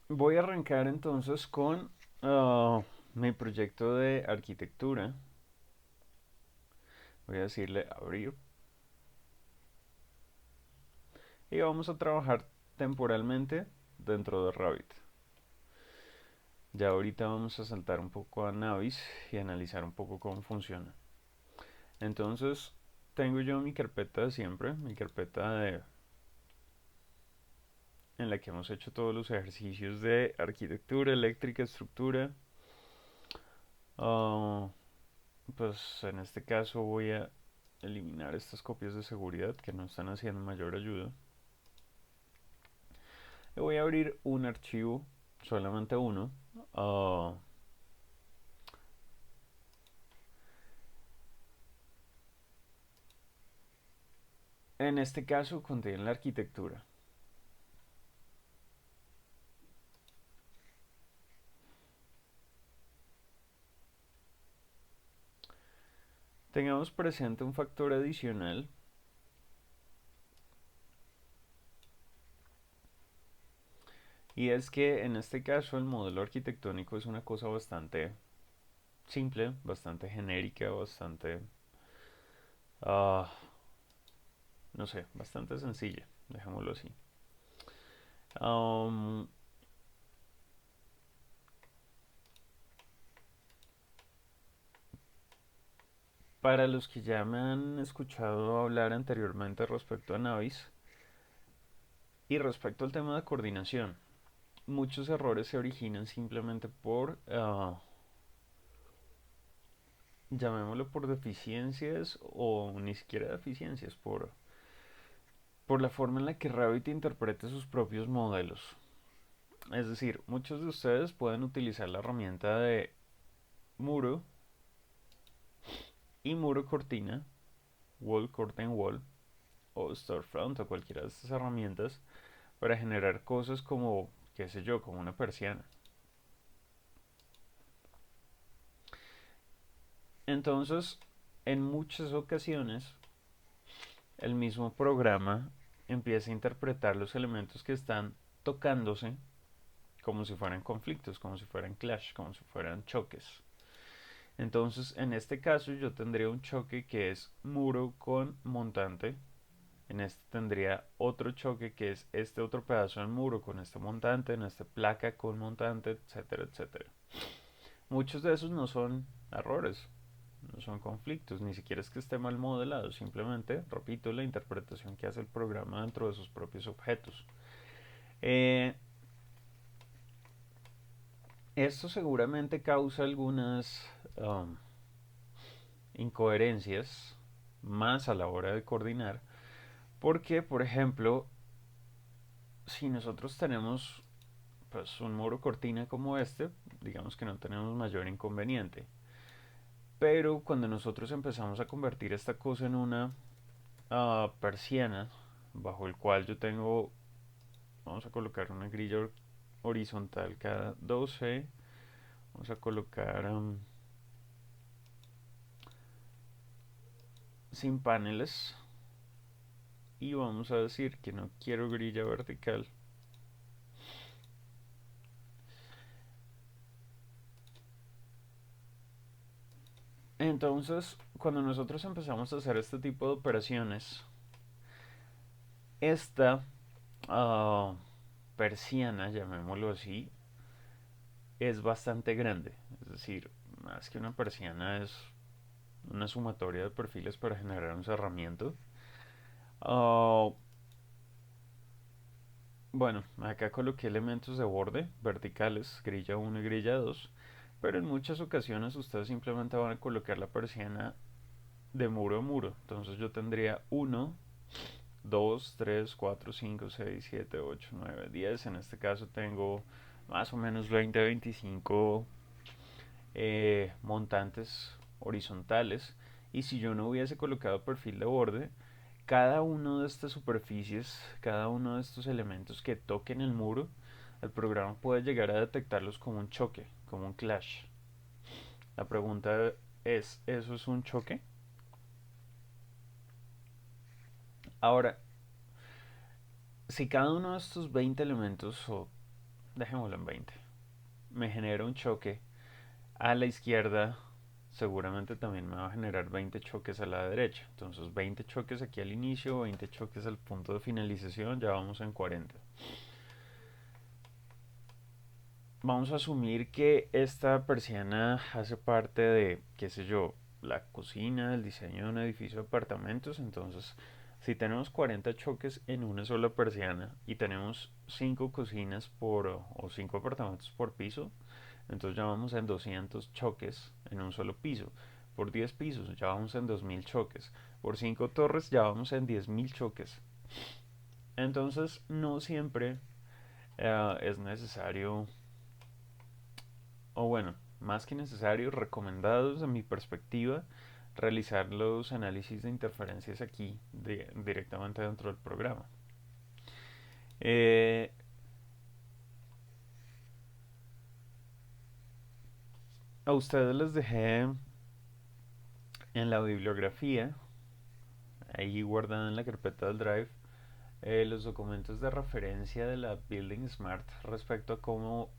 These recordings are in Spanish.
Voy a arrancar entonces con mi proyecto de arquitectura. Voy a decirle abrir y vamos a trabajar temporalmente dentro de Revit. Ya ahorita vamos a saltar un poco a Navis y analizar un poco cómo funciona. Entonces, tengo yo mi carpeta de siempre, mi carpeta en la que hemos hecho todos los ejercicios de arquitectura, eléctrica, estructura. Ah, pues en este caso voy a eliminar estas copias de seguridad que no están haciendo mayor ayuda. Y voy a abrir un archivo, solamente uno. Ah, en este caso contiene la arquitectura. Tengamos presente un factor adicional y es que en este caso el modelo arquitectónico es una cosa bastante simple, bastante genérica, bastante, uh, no sé, bastante sencilla, dejémoslo así. Um, para los que ya me han escuchado hablar anteriormente respecto a Navis y respecto al tema de coordinación, muchos errores se originan simplemente por, llamémoslo por deficiencias o ni siquiera deficiencias, por la forma en la que Revit interpreta sus propios modelos. Es decir, muchos de ustedes pueden utilizar la herramienta de muro y muro cortina, wall curtain wall o storefront o cualquiera de estas herramientas para generar cosas como, qué sé yo, como una persiana. Entonces, en muchas ocasiones, el mismo programa empieza a interpretar los elementos que están tocándose como si fueran conflictos, como si fueran clash, como si fueran choques. Entonces, en este caso, yo tendría un choque que es muro con montante. En este tendría otro choque que es este otro pedazo de muro con este montante, en esta placa con montante, etcétera, etcétera. Muchos de esos no son errores, no son conflictos, ni siquiera es que esté mal modelado, simplemente, repito, la interpretación que hace el programa dentro de sus propios objetos. Eh, Esto seguramente causa algunas incoherencias más a la hora de coordinar, porque, por ejemplo, si nosotros tenemos pues un muro cortina como este, digamos que no tenemos mayor inconveniente. Pero cuando nosotros empezamos a convertir esta cosa en una persiana, bajo el cual yo tengo, vamos a colocar una grilla horizontal cada 12, vamos a colocar sin paneles y vamos a decir que no quiero grilla vertical. Entonces, cuando nosotros empezamos a hacer este tipo de operaciones, esta persiana, llamémoslo así, es bastante grande. Es decir, más que una persiana es una sumatoria de perfiles para generar un cerramiento. Uh, bueno, acá coloqué elementos de borde verticales, grilla 1 y grilla 2, pero en muchas ocasiones ustedes simplemente van a colocar la persiana de muro a muro. Entonces yo tendría 1, 2, 3, 4, 5, 6, 7, 8, 9, 10. En este caso tengo más o menos 20, 25 montantes horizontales. Y si yo no hubiese colocado perfil de borde, cada uno de estas superficies, cada uno de estos elementos que toquen el muro, el programa puede llegar a detectarlos como un choque, como un clash. La pregunta es, ¿eso es un choque? Ahora, si cada uno de estos 20 elementos o dejémoslo en 20. Me genera un choque a la izquierda, seguramente también me va a generar 20 choques a la derecha. Entonces 20 choques aquí al inicio, 20 choques al punto de finalización, ya vamos en 40. Vamos a asumir que esta persiana hace parte de, qué sé yo, la cocina, el diseño de un edificio de apartamentos. Entonces, si tenemos 40 choques en una sola persiana y tenemos 5 cocinas por, o 5 apartamentos por piso, entonces ya vamos en 200 choques en un solo piso. Por 10 pisos ya vamos en 2000 choques. Por 5 torres ya vamos en 10.000 choques. Entonces, no siempre es necesario, o bueno, más que necesario, recomendados en mi perspectiva, realizar los análisis de interferencias aquí directamente dentro del programa. Eh, a ustedes les dejé en la bibliografía, ahí guardada en la carpeta del Drive, los documentos de referencia de la Building Smart respecto a cómo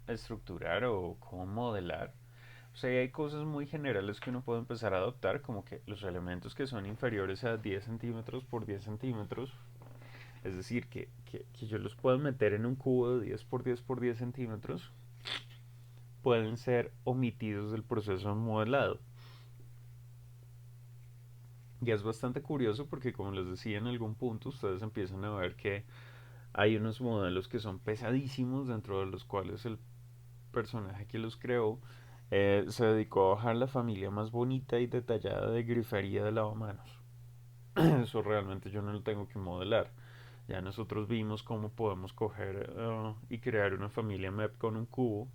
estructurar o cómo modelar. O sea, hay cosas muy generales que uno puede empezar a adoptar, como que los elementos que son inferiores a 10 centímetros por 10 centímetros, es decir, que yo los puedo meter en un cubo de 10 por 10 por 10 centímetros, pueden ser omitidos del proceso de modelado. Y es bastante curioso porque, como les decía en algún punto, ustedes empiezan a ver que hay unos modelos que son pesadísimos, dentro de los cuales el personaje que los creó se dedicó a bajar la familia más bonita y detallada de grifería de lavamanos. Eso realmente yo no lo tengo que modelar. Ya nosotros vimos cómo podemos coger y crear una familia MEP con un cubo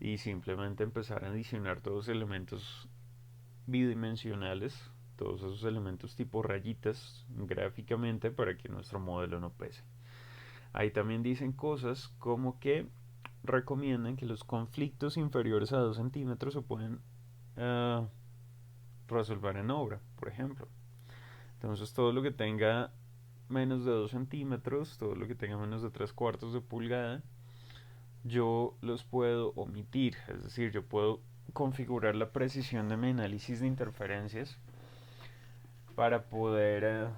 y simplemente empezar a adicionar todos los elementos bidimensionales, todos esos elementos tipo rayitas gráficamente para que nuestro modelo no pese. Ahí también dicen cosas como que recomiendan que los conflictos inferiores a 2 centímetros se pueden uh, resolver en obra, por ejemplo. Entonces todo lo que tenga menos de 2 centímetros, todo lo que tenga menos de 3 cuartos de pulgada, yo los puedo omitir. Es decir, yo puedo configurar la precisión de mi análisis de interferencias para poder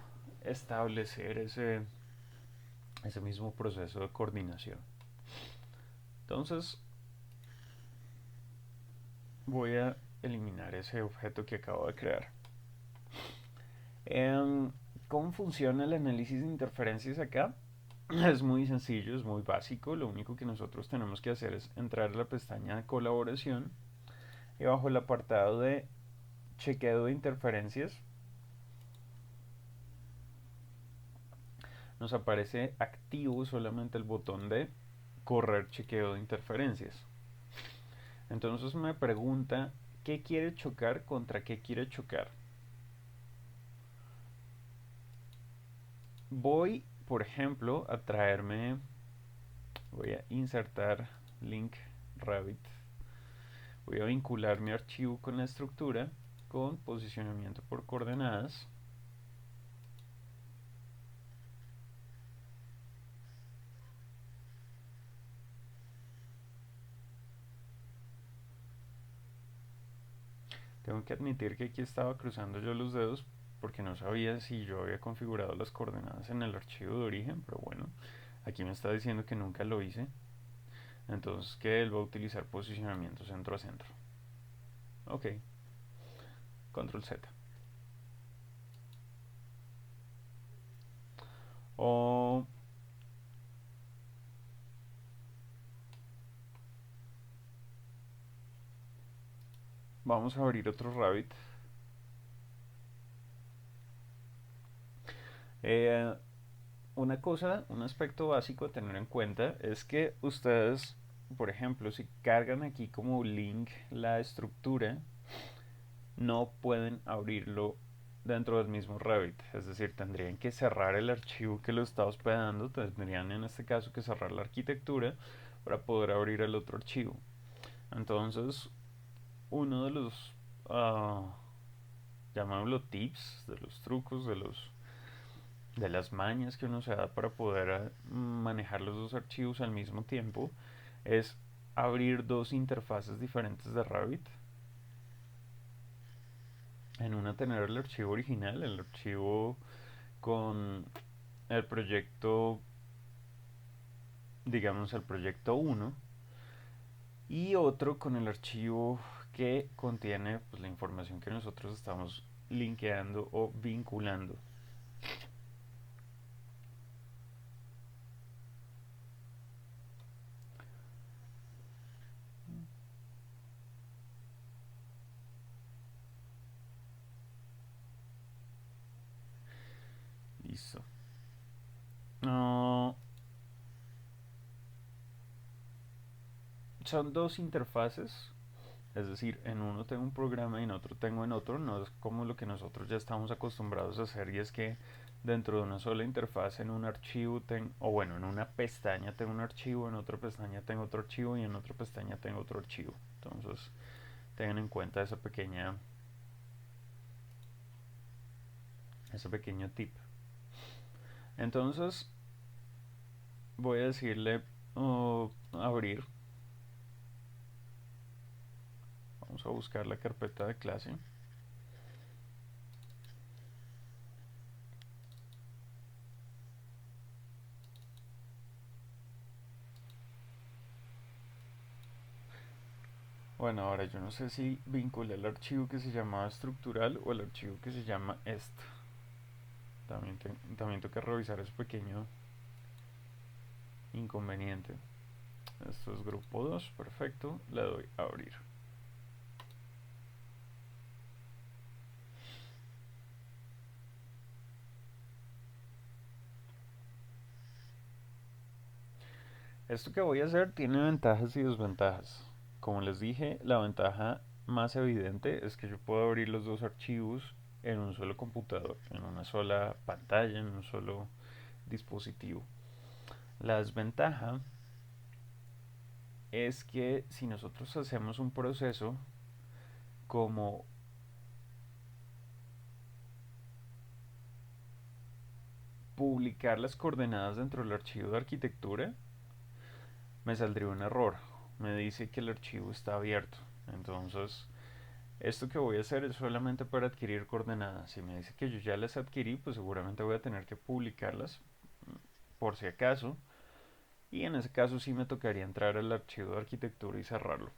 establecer ese mismo proceso de coordinación. Entonces voy a eliminar ese objeto que acabo de crear. ¿Cómo funciona el análisis de interferencias acá? Es muy sencillo, es muy básico. Lo único que nosotros tenemos que hacer es entrar a la pestaña de colaboración y bajo el apartado de chequeo de interferencias nos aparece activo solamente el botón de correr chequeo de interferencias. Entonces me pregunta qué quiere chocar contra qué quiere chocar. Voy, por ejemplo, a traerme, voy a insertar link Rabbit. Voy a vincular mi archivo con la estructura con posicionamiento por coordenadas. Tengo que admitir que aquí estaba cruzando yo los dedos porque no sabía si yo había configurado las coordenadas en el archivo de origen, pero bueno, aquí me está diciendo que nunca lo hice. Entonces que él va a utilizar posicionamiento centro a centro. Ok, control Z. O vamos a abrir otro Rabbit. Eh, una cosa, un aspecto básico a tener en cuenta es que ustedes, por ejemplo, si cargan aquí como link la estructura, no pueden abrirlo dentro del mismo Revit. Es decir, tendrían que cerrar el archivo que lo está hospedando, tendrían en este caso que cerrar la arquitectura para poder abrir el otro archivo. Entonces, uno de los, llamémoslo tips, de los trucos, de los de las mañas que uno se da para poder manejar los dos archivos al mismo tiempo es abrir dos interfaces diferentes de Rabbit. En una tener el archivo original, el archivo con el proyecto, digamos el proyecto 1, y otro con el archivo que contiene pues, la información que nosotros estamos linkeando o vinculando. Listo. No, son dos interfaces, es decir, en uno tengo un programa y en otro tengo en otro. No es como lo que nosotros ya estamos acostumbrados a hacer, y es que dentro de una sola interfaz en un archivo o bueno, en una pestaña tengo un archivo, en otra pestaña tengo otro archivo y en otra pestaña tengo otro archivo. Entonces, tengan en cuenta ese pequeño tip. Entonces, voy a decirle abrir. Vamos a buscar la carpeta de clase. Bueno, ahora yo no sé si vinculé el archivo que se llamaba estructural o el archivo que se llama est. También toca revisar ese pequeño inconveniente. Esto es grupo 2, perfecto. Le doy a abrir. Esto que voy a hacer tiene ventajas y desventajas. Como les dije, la ventaja más evidente es que yo puedo abrir los dos archivos en un solo computador, en una sola pantalla, en un solo dispositivo. La desventaja es que si nosotros hacemos un proceso como publicar las coordenadas dentro del archivo de arquitectura, me saldría un error. Me dice que el archivo está abierto. Entonces, esto que voy a hacer es solamente para adquirir coordenadas. Si me dice que yo ya las adquirí, pues seguramente voy a tener que publicarlas por si acaso. Y en ese caso sí me tocaría entrar al archivo de arquitectura y cerrarlo.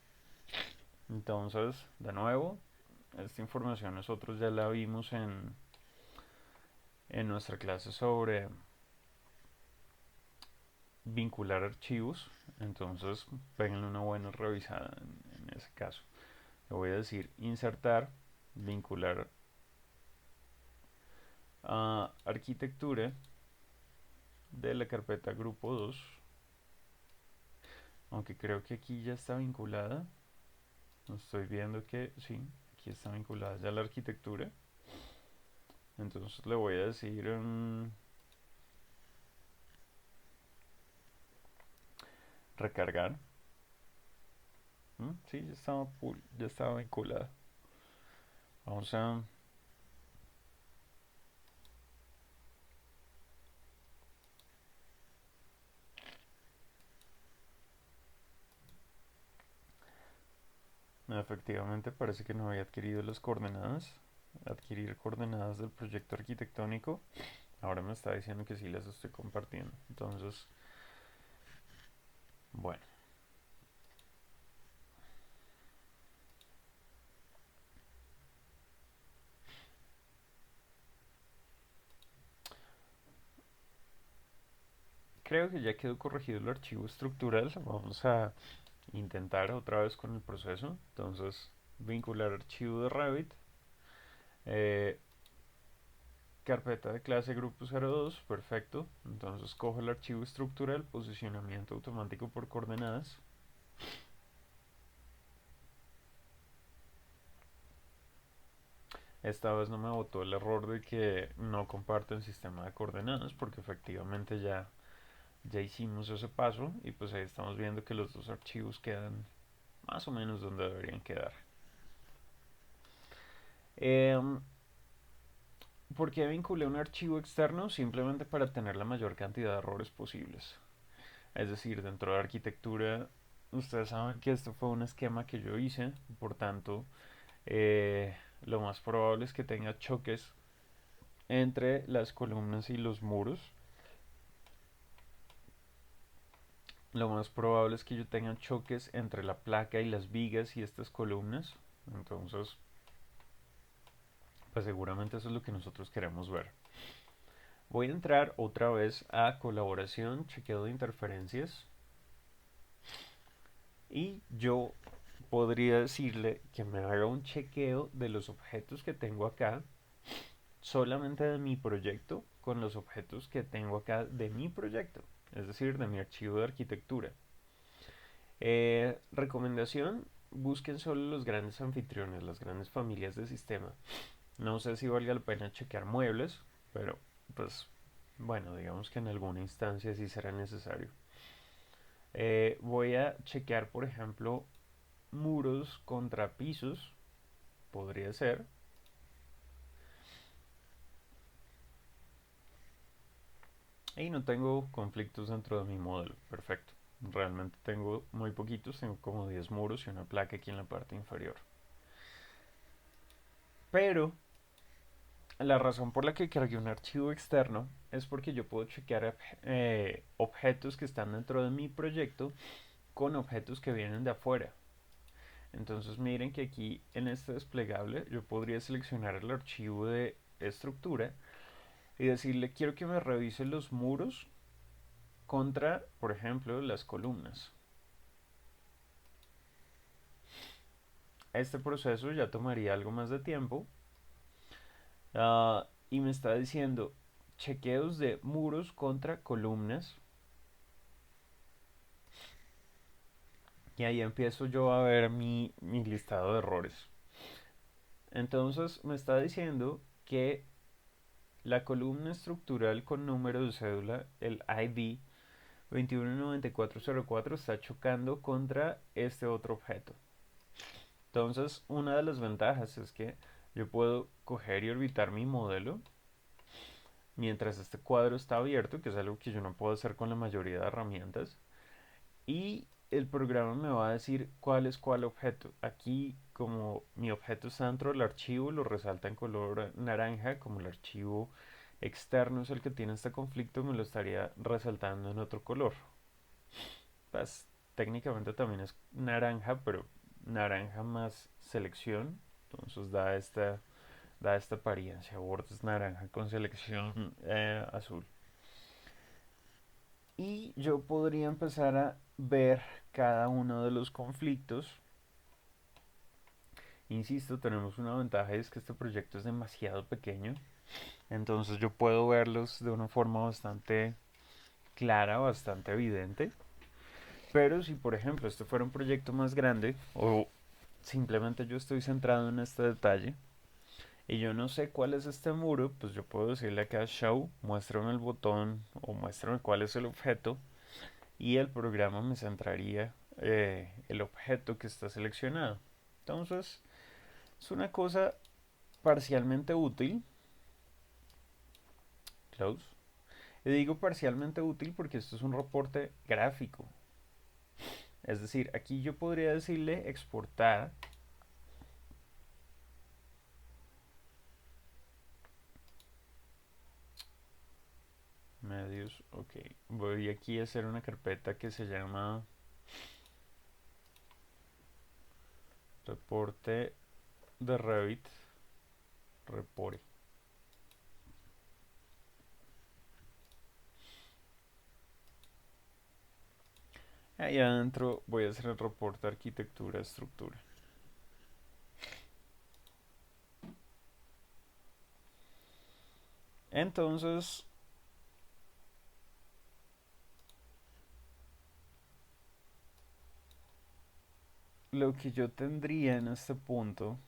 Entonces, de nuevo, esta información nosotros ya la vimos en nuestra clase sobre vincular archivos. Entonces, péguenle una buena revisada en ese caso. Le voy a decir insertar, vincular a arquitectura de la carpeta grupo 2. Aunque creo que aquí ya está vinculada. Estoy viendo que sí, aquí está vinculada ya la arquitectura. Entonces le voy a decir recargar. Sí, ya estaba vinculada. Vamos a efectivamente parece que no había adquirido las coordenadas. Adquirir coordenadas del proyecto arquitectónico. Ahora me está diciendo que sí las estoy compartiendo. Entonces, bueno. Creo que ya quedó corregido el archivo estructural. Vamos a intentar otra vez con el proceso. Entonces, vincular archivo de Revit. Eh, Carpeta de clase grupo 02, perfecto. Entonces cojo el archivo estructural, posicionamiento automático por coordenadas. Esta vez no me botó el error de que no comparto el sistema de coordenadas, porque efectivamente ya hicimos ese paso y pues ahí estamos viendo que los dos archivos quedan más o menos donde deberían quedar. Eh, ¿Por qué vinculé un archivo externo? Simplemente para tener la mayor cantidad de errores posibles. Es decir, dentro de arquitectura, ustedes saben que esto fue un esquema que yo hice, por tanto, lo más probable es que tenga choques entre las columnas y los muros. Lo más probable es que yo tenga choques entre la placa y las vigas y estas columnas. Entonces, pues seguramente eso es lo que nosotros queremos ver. Voy a entrar otra vez a colaboración, chequeo de interferencias. Y yo podría decirle que me haga un chequeo de los objetos que tengo acá, solamente de mi proyecto, con los objetos que tengo acá de mi proyecto, es decir, de mi archivo de arquitectura. Recomendación, busquen solo los grandes anfitriones, las grandes familias de sistema. No sé si valga la pena chequear muebles, pero pues bueno, digamos que en alguna instancia sí será necesario. Voy a chequear, por ejemplo, muros contra pisos, podría ser. Y no tengo conflictos dentro de mi modelo, perfecto. Realmente tengo muy poquitos, tengo como 10 muros y una placa aquí en la parte inferior. Pero la razón por la que cargué un archivo externo es porque yo puedo chequear objetos que están dentro de mi proyecto con objetos que vienen de afuera. Entonces miren que aquí en este desplegable yo podría seleccionar el archivo de estructura y decirle quiero que me revise los muros contra, por ejemplo, las columnas. Este proceso ya tomaría algo más de tiempo y me está diciendo chequeos de muros contra columnas y ahí empiezo yo a ver mi listado de errores. Entonces me está diciendo que la columna estructural con número de cédula, el ID 219404, está chocando contra este otro objeto. Entonces, una de las ventajas es que yo puedo coger y orbitar mi modelo mientras este cuadro está abierto, que es algo que yo no puedo hacer con la mayoría de herramientas, y el programa me va a decir cuál es cuál objeto. Aquí, como mi objeto está dentro del archivo, lo resalta en color naranja, como el archivo externo es el que tiene este conflicto, me lo estaría resaltando en otro color. Pues técnicamente también es naranja, pero naranja más selección, entonces da esta apariencia, bordes naranja con selección azul. Y yo podría empezar a ver cada uno de los conflictos. Insisto, tenemos una ventaja y es que este proyecto es demasiado pequeño, entonces yo puedo verlos de una forma bastante clara, bastante evidente. Pero si por ejemplo este fuera un proyecto más grande o simplemente yo estoy centrado en este detalle y yo no sé cuál es este muro, pues yo puedo decirle acá show, muéstrame el botón o muéstrame cuál es el objeto y el programa me centraría el objeto que está seleccionado. Entonces es una cosa parcialmente útil, close. Y digo parcialmente útil porque esto es un reporte gráfico. Es decir, aquí yo podría decirle exportar medios, ok. Voy aquí a hacer una carpeta que se llama reporte de Revit, repore. Ahí adentro voy a hacer el reporte arquitectura estructura. Entonces, lo que yo tendría en este punto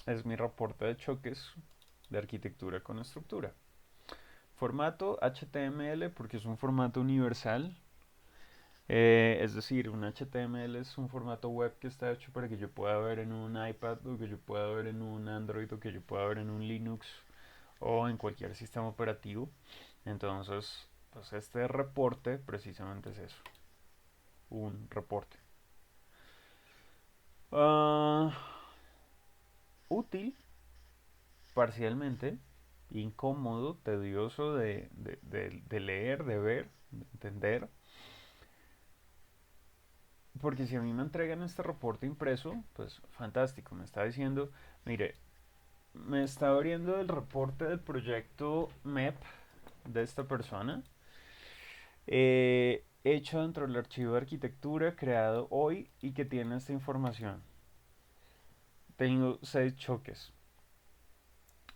es mi reporte de choques de arquitectura con estructura. Formato HTML porque es un formato universal. Es decir, un HTML es un formato web que está hecho para que yo pueda ver en un iPad o que yo pueda ver en un Android o que yo pueda ver en un Linux o en cualquier sistema operativo. Entonces, pues este reporte precisamente es eso, un reporte. Ah, útil, parcialmente, incómodo, tedioso de leer, de ver, de entender. Porque si a mí me entregan este reporte impreso, pues fantástico, me está diciendo, mire, me está abriendo el reporte del proyecto MEP de esta persona, hecho dentro del archivo de arquitectura creado hoy y que tiene esta información. Tengo 6 choques.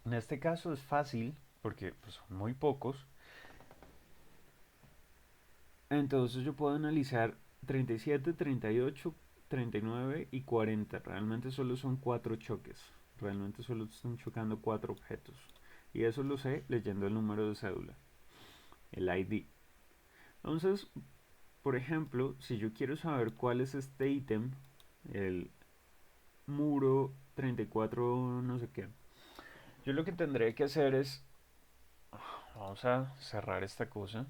En este caso es fácil, porque pues, son muy pocos, entonces yo puedo analizar 37, 38, 39 y 40. Realmente solo son 4 choques. Realmente solo están chocando 4 objetos. Y eso lo sé leyendo el número de cédula, el ID. Entonces, por ejemplo, si yo quiero saber cuál es este ítem, el muro 34 no sé qué, yo lo que tendré que hacer es, vamos a cerrar esta cosa,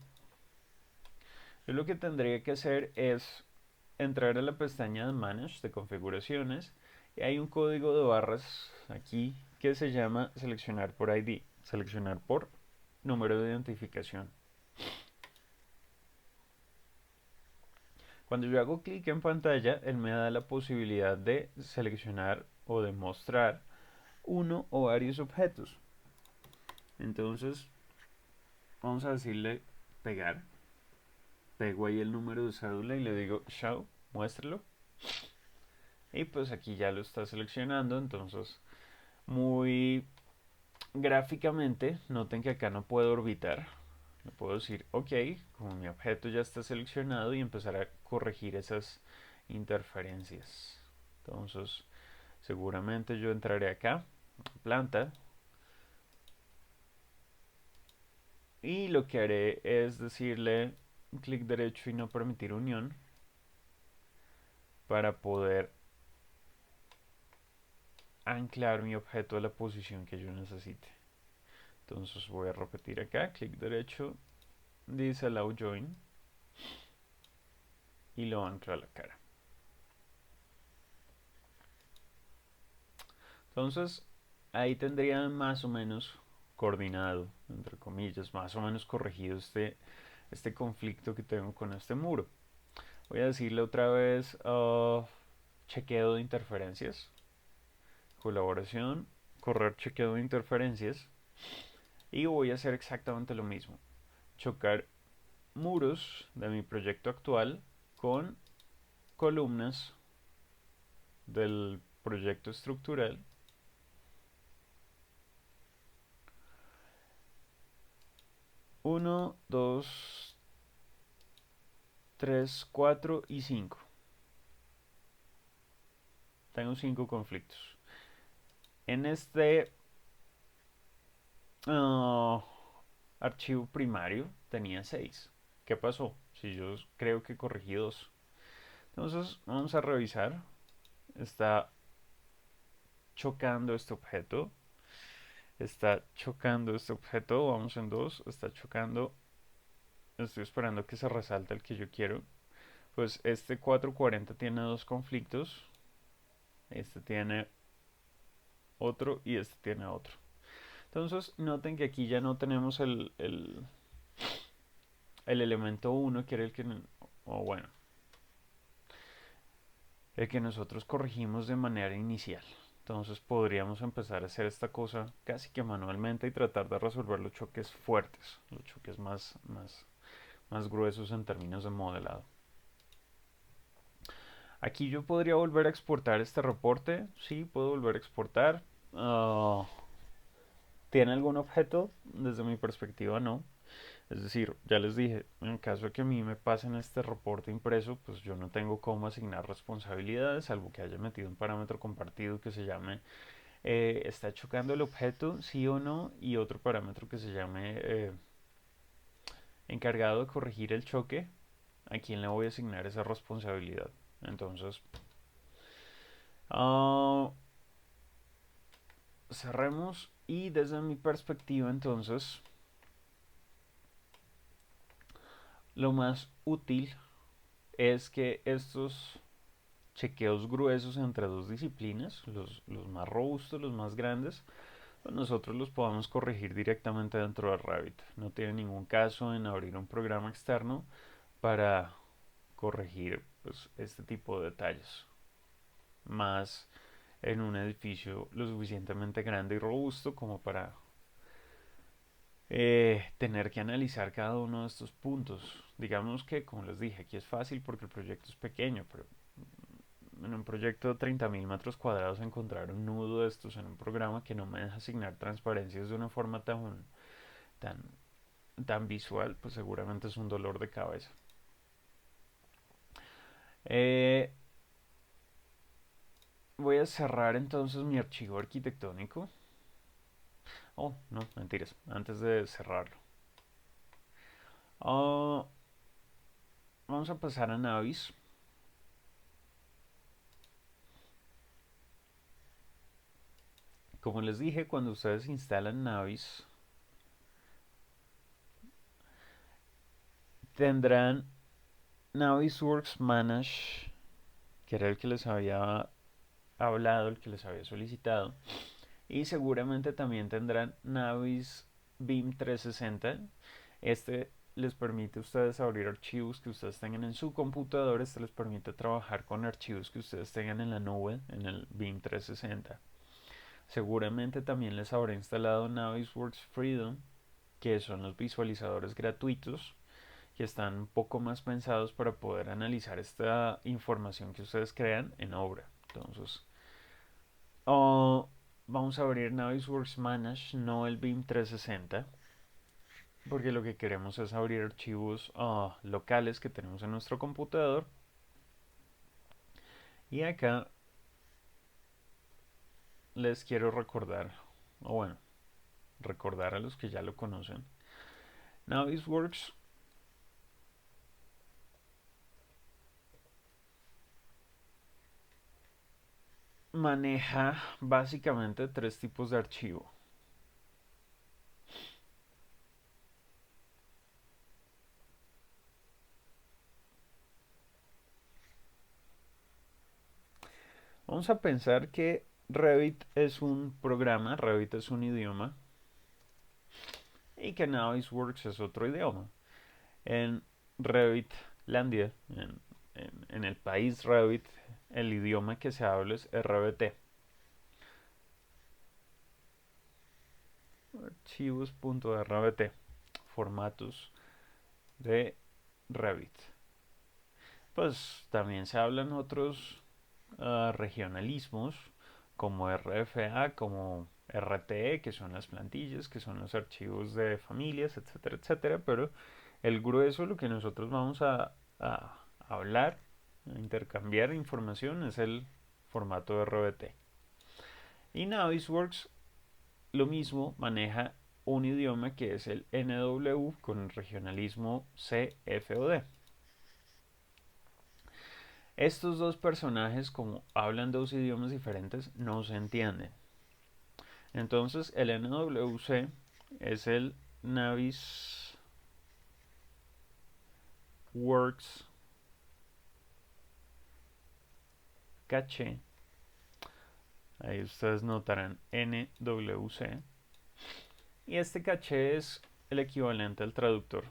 yo lo que tendría que hacer es entrar a la pestaña de Manage de configuraciones y hay un código de barras aquí que se llama seleccionar por ID, seleccionar por número de identificación. Cuando yo hago clic en pantalla, él me da la posibilidad de seleccionar o de mostrar uno o varios objetos. Entonces, vamos a decirle pegar. Pego ahí el número de cédula y le digo show, muéstralo. Y pues aquí ya lo está seleccionando, entonces muy gráficamente, noten que acá no puedo orbitar. Le puedo decir ok, como mi objeto ya está seleccionado y empezar a corregir esas interferencias. Entonces, seguramente yo entraré acá, planta, y lo que haré es decirle clic derecho y no permitir unión para poder anclar mi objeto a la posición que yo necesite. Entonces voy a repetir acá, clic derecho, dice allow join y lo anclo a la cara. Entonces ahí tendría más o menos coordinado, entre comillas, más o menos corregido este conflicto que tengo con este muro. Voy a decirle otra vez chequeo de interferencias, colaboración, correr chequeo de interferencias y voy a hacer exactamente lo mismo. Chocar muros de mi proyecto actual con columnas del proyecto estructural. Uno, 2, 3, 4 y 5. Tengo 5 conflictos. En este uh, archivo primario tenía 6. ¿Qué pasó? Si yo creo que corregí 2. Entonces vamos a revisar. Está chocando este objeto. Está chocando este objeto. Vamos en 2. Está chocando. Estoy esperando que se resalte el que yo quiero. Pues este 440 tiene 2 conflictos. Este tiene otro y este tiene otro. Entonces noten que aquí ya no tenemos el elemento 1 que era el que, o bueno, el que nosotros corregimos de manera inicial. Entonces podríamos empezar a hacer esta cosa casi que manualmente y tratar de resolver los choques fuertes, los choques más gruesos en términos de modelado. Aquí yo podría volver a exportar este reporte. Sí, puedo volver a exportar. ¿Tiene algún objeto? Desde mi perspectiva no. Es decir, ya les dije, en caso de que a mí me pasen este reporte impreso, pues yo no tengo cómo asignar responsabilidades, salvo que haya metido un parámetro compartido que se llame está chocando el objeto, sí o no, y otro parámetro que se llame encargado de corregir el choque a quién le voy a asignar esa responsabilidad. Entonces, uh, cerremos y desde mi perspectiva, entonces, lo más útil es que estos chequeos gruesos entre dos disciplinas, los más robustos, los más grandes, pues nosotros los podamos corregir directamente dentro de Revit. No tiene ningún caso en abrir un programa externo para corregir pues, este tipo de detalles. Más en un edificio lo suficientemente grande y robusto como para tener que analizar cada uno de estos puntos. Digamos que, como les dije, aquí es fácil porque el proyecto es pequeño, pero en un proyecto de 30.000 metros cuadrados encontrar un nudo de estos en un programa que no me deja asignar transparencias de una forma tan, tan visual, pues seguramente es un dolor de cabeza. Eh, Voy a cerrar entonces mi archivo arquitectónico. Oh, no, mentiras, antes de cerrarlo. Oh, vamos a pasar a Navis. Como les dije, cuando ustedes instalan Navis, tendrán Navisworks Manage, que era el que les había hablado, el que les había solicitado. Y seguramente también tendrán Navis BIM 360. Este les permite a ustedes abrir archivos que ustedes tengan en su computador. Este les permite trabajar con archivos que ustedes tengan en la nube, en el BIM 360. Seguramente también les habrá instalado Navisworks Freedom, que son los visualizadores gratuitos que están un poco más pensados para poder analizar esta información que ustedes crean en obra. Entonces, oh, vamos a abrir Navisworks Manage, no el BIM 360, porque lo que queremos es abrir archivos locales que tenemos en nuestro computador. Y acá les quiero recordar, o bueno, recordar a los que ya lo conocen. Navisworks maneja básicamente tres tipos de archivo. Vamos a pensar que Revit es un programa, Revit es un idioma y que Navisworks es otro idioma. En Revitlandia, en el país Revit, el idioma que se habla es RBT. Archivos.rbt, formatos de Revit. Pues también se hablan otros regionalismos como RFA, como RTE, que son las plantillas, que son los archivos de familias, etcétera, etcétera, pero el grueso, lo que nosotros vamos a hablar, a intercambiar información, es el formato de RBT. Y Navisworks, lo mismo, maneja un idioma que es el NW con el regionalismo CFOD. Estos dos personajes, como hablan dos idiomas diferentes, no se entienden. Entonces el NWC es el Navis Works Caché. Ahí ustedes notarán NWC. Y este caché es el equivalente al traductor.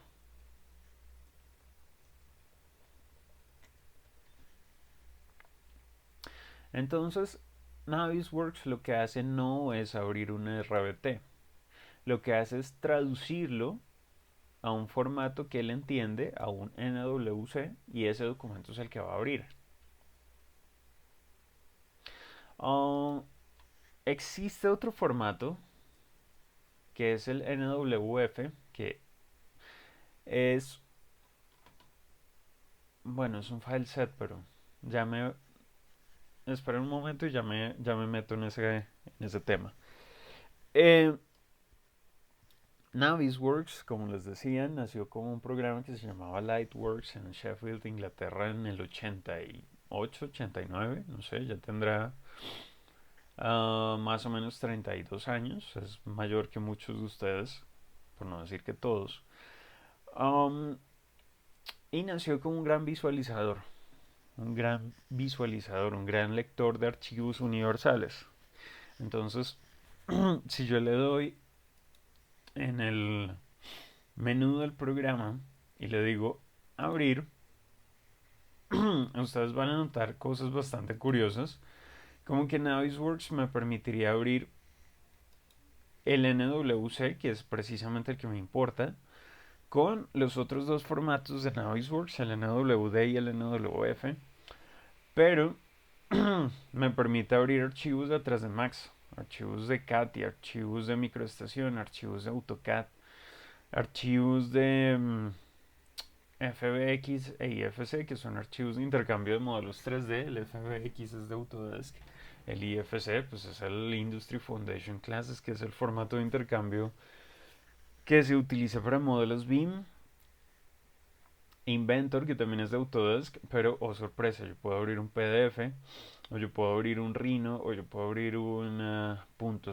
Entonces, Navisworks lo que hace no es abrir un RBT. Lo que hace es traducirlo a un formato que él entiende, a un NWC, y ese documento es el que va a abrir. Uh, Existe otro formato que es el NWF, que es, bueno, es un file set, pero ya me, espera un momento y ya me meto en ese tema. Eh, Navisworks, como les decía, nació como un programa que se llamaba Lightworks en Sheffield, Inglaterra, en el 88, 89, no sé, ya tendrá más o menos 32 años, es mayor que muchos de ustedes, por no decir que todos. Um, y nació como un gran lector de archivos universales. Entonces, si yo le doy en el menú del programa y le digo abrir, ustedes van a notar cosas bastante curiosas, como que Navisworks me permitiría abrir el NWC, que es precisamente el que me importa, con los otros dos formatos de Navisworks, el NWD y el NWF, pero me permite abrir archivos de atrás de Max, archivos de CATIA, archivos de microestación, archivos de AutoCAD, archivos de FBX e IFC, que son archivos de intercambio de modelos 3D. El FBX es de Autodesk. El IFC pues es el Industry Foundation Classes, que es el formato de intercambio que se utiliza para modelos BIM. Inventor, que también es de Autodesk, pero oh sorpresa, yo puedo abrir un PDF, o yo puedo abrir un Rhino, o yo puedo abrir un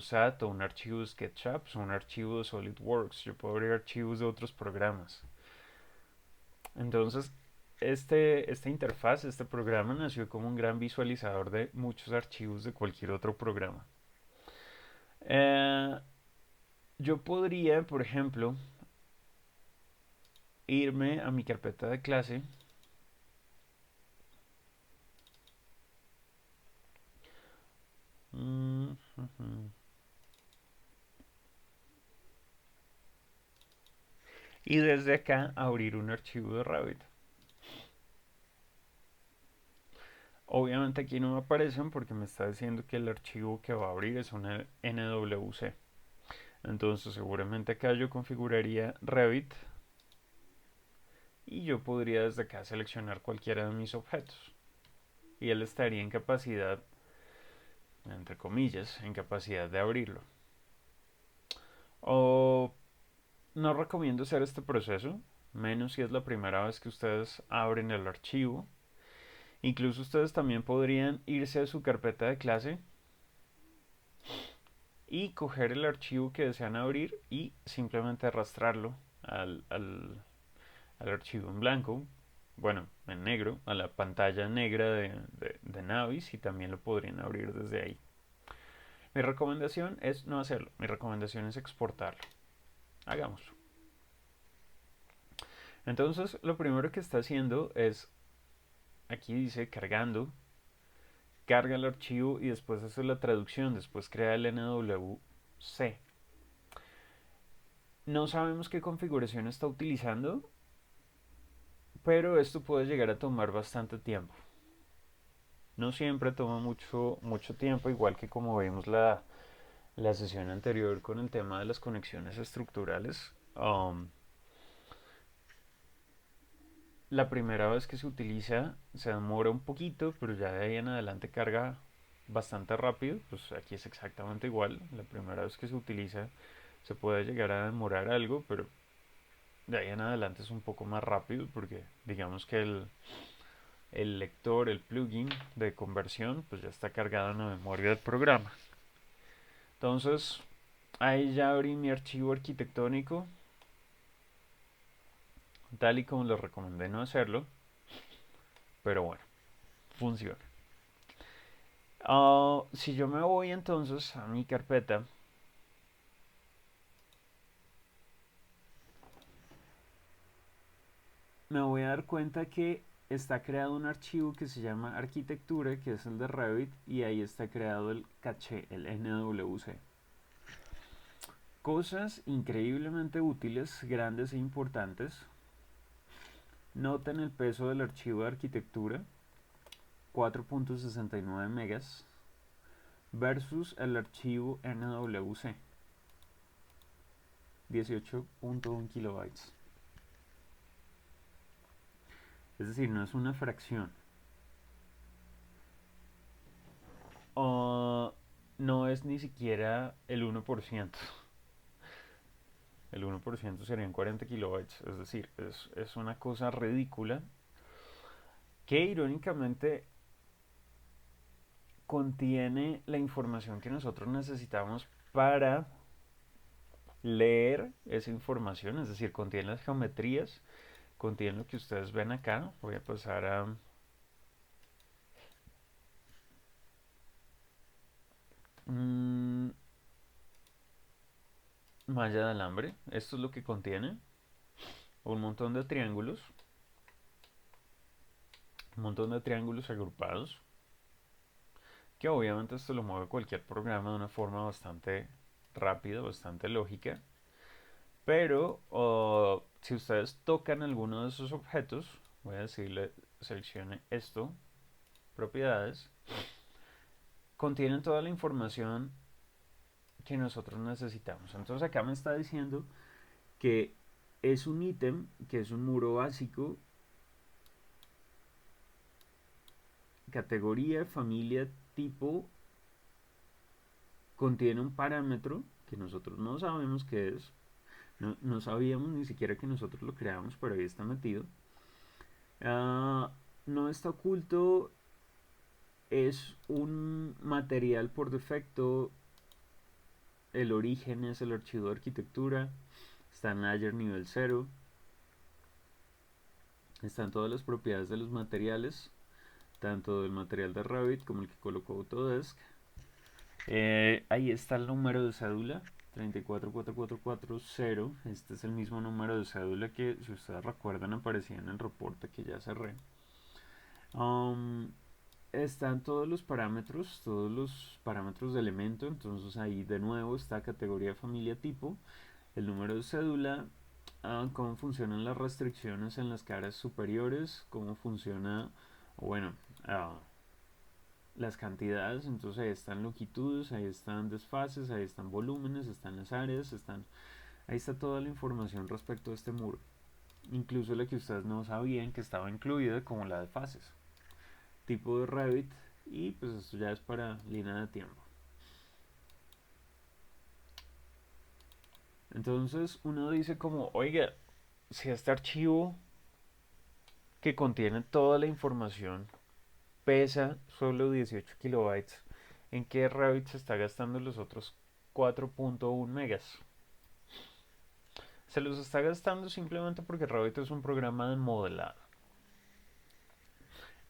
.sat, o un archivo de SketchUp, o un archivo de SolidWorks, yo puedo abrir archivos de otros programas. Entonces, esta interfaz, este programa nació como un gran visualizador de muchos archivos de cualquier otro programa. Eh, yo podría, por ejemplo, irme a mi carpeta de clase mm, y desde acá abrir un archivo de Revit. Obviamente aquí no me aparecen porque me está diciendo que el archivo que va a abrir es un NWC. Entonces seguramente acá yo configuraría Revit y yo podría desde acá seleccionar cualquiera de mis objetos. Y él estaría en capacidad, entre comillas, en capacidad de abrirlo. O no recomiendo hacer este proceso, menos si es la primera vez que ustedes abren el archivo. Incluso ustedes también podrían irse a su carpeta de clase y coger el archivo que desean abrir y simplemente arrastrarlo al archivo en blanco, bueno, en negro, a la pantalla negra de Navis y también lo podrían abrir desde ahí. Mi recomendación es no hacerlo, mi recomendación es exportarlo. Hagámoslo. Entonces, lo primero que está haciendo es, aquí dice cargando, carga el archivo y después hace la traducción, después crea el NWC. No sabemos qué configuración está utilizando, pero esto puede llegar a tomar bastante tiempo. No siempre toma mucho tiempo, igual que como vimos la sesión anterior con el tema de las conexiones estructurales. La primera vez que se utiliza se demora un poquito, pero ya de ahí en adelante carga bastante rápido. Pues aquí es exactamente igual. La primera vez que se utiliza se puede llegar a demorar algo, pero de ahí en adelante es un poco más rápido porque digamos que el lector, el plugin de conversión, pues ya está cargado en la memoria del programa. Entonces, ahí ya abrí mi archivo arquitectónico, tal y como les recomendé no hacerlo, pero bueno, funciona. Si yo me voy entonces a mi carpeta, me voy a dar cuenta que está creado un archivo que se llama arquitectura, que es el de Revit, y ahí está creado el caché, el NWC. Cosas increíblemente útiles, grandes e importantes. Noten el peso del archivo de arquitectura, 4.69 megas, versus el archivo NWC, 18.1 kilobytes. Es decir, no es una fracción. O no es ni siquiera el 1%. El 1% serían 40 kilobytes. Es decir, es una cosa ridícula que irónicamente contiene la información que nosotros necesitamos para leer esa información. Es decir, contiene las geometrías, contiene lo que ustedes ven acá. Voy a pasar a malla de alambre. Esto es lo que contiene. Un montón de triángulos. Un montón de triángulos agrupados. Que obviamente esto lo mueve cualquier programa de una forma bastante rápida, bastante lógica. Pero si ustedes tocan alguno de esos objetos, voy a decirle seleccione esto, propiedades, contienen toda la información que nosotros necesitamos. Entonces acá me está diciendo que es un ítem, que es un muro básico, categoría, familia, tipo, contiene un parámetro que nosotros no sabemos qué es, no sabíamos ni siquiera que nosotros lo creamos, pero ahí está metido. No está oculto, es un material por defecto, el origen es el archivo de arquitectura, está en layer nivel 0, están todas las propiedades de los materiales, tanto del material de Revit como el que colocó Autodesk. Ahí está el número de cédula, 344440. Este es el mismo número de cédula que, si ustedes recuerdan, aparecía en el reporte que ya cerré. Están todos los parámetros de elemento. Entonces ahí de nuevo está categoría, familia, tipo, el número de cédula, cómo funcionan las restricciones en las caras superiores, cómo funciona, bueno, las cantidades. Entonces ahí están longitudes, ahí están desfases, ahí están volúmenes, están las áreas, ahí está toda la información respecto a este muro, incluso la que ustedes no sabían que estaba incluida, como la de fases, tipo de Revit, y pues esto ya es para línea de tiempo. Entonces uno dice como, oiga, si este archivo que contiene toda la información pesa solo 18 kilobytes, ¿en qué Revit se está gastando los otros 4.1 megas? Se los está gastando simplemente porque Revit es un programa de modelado.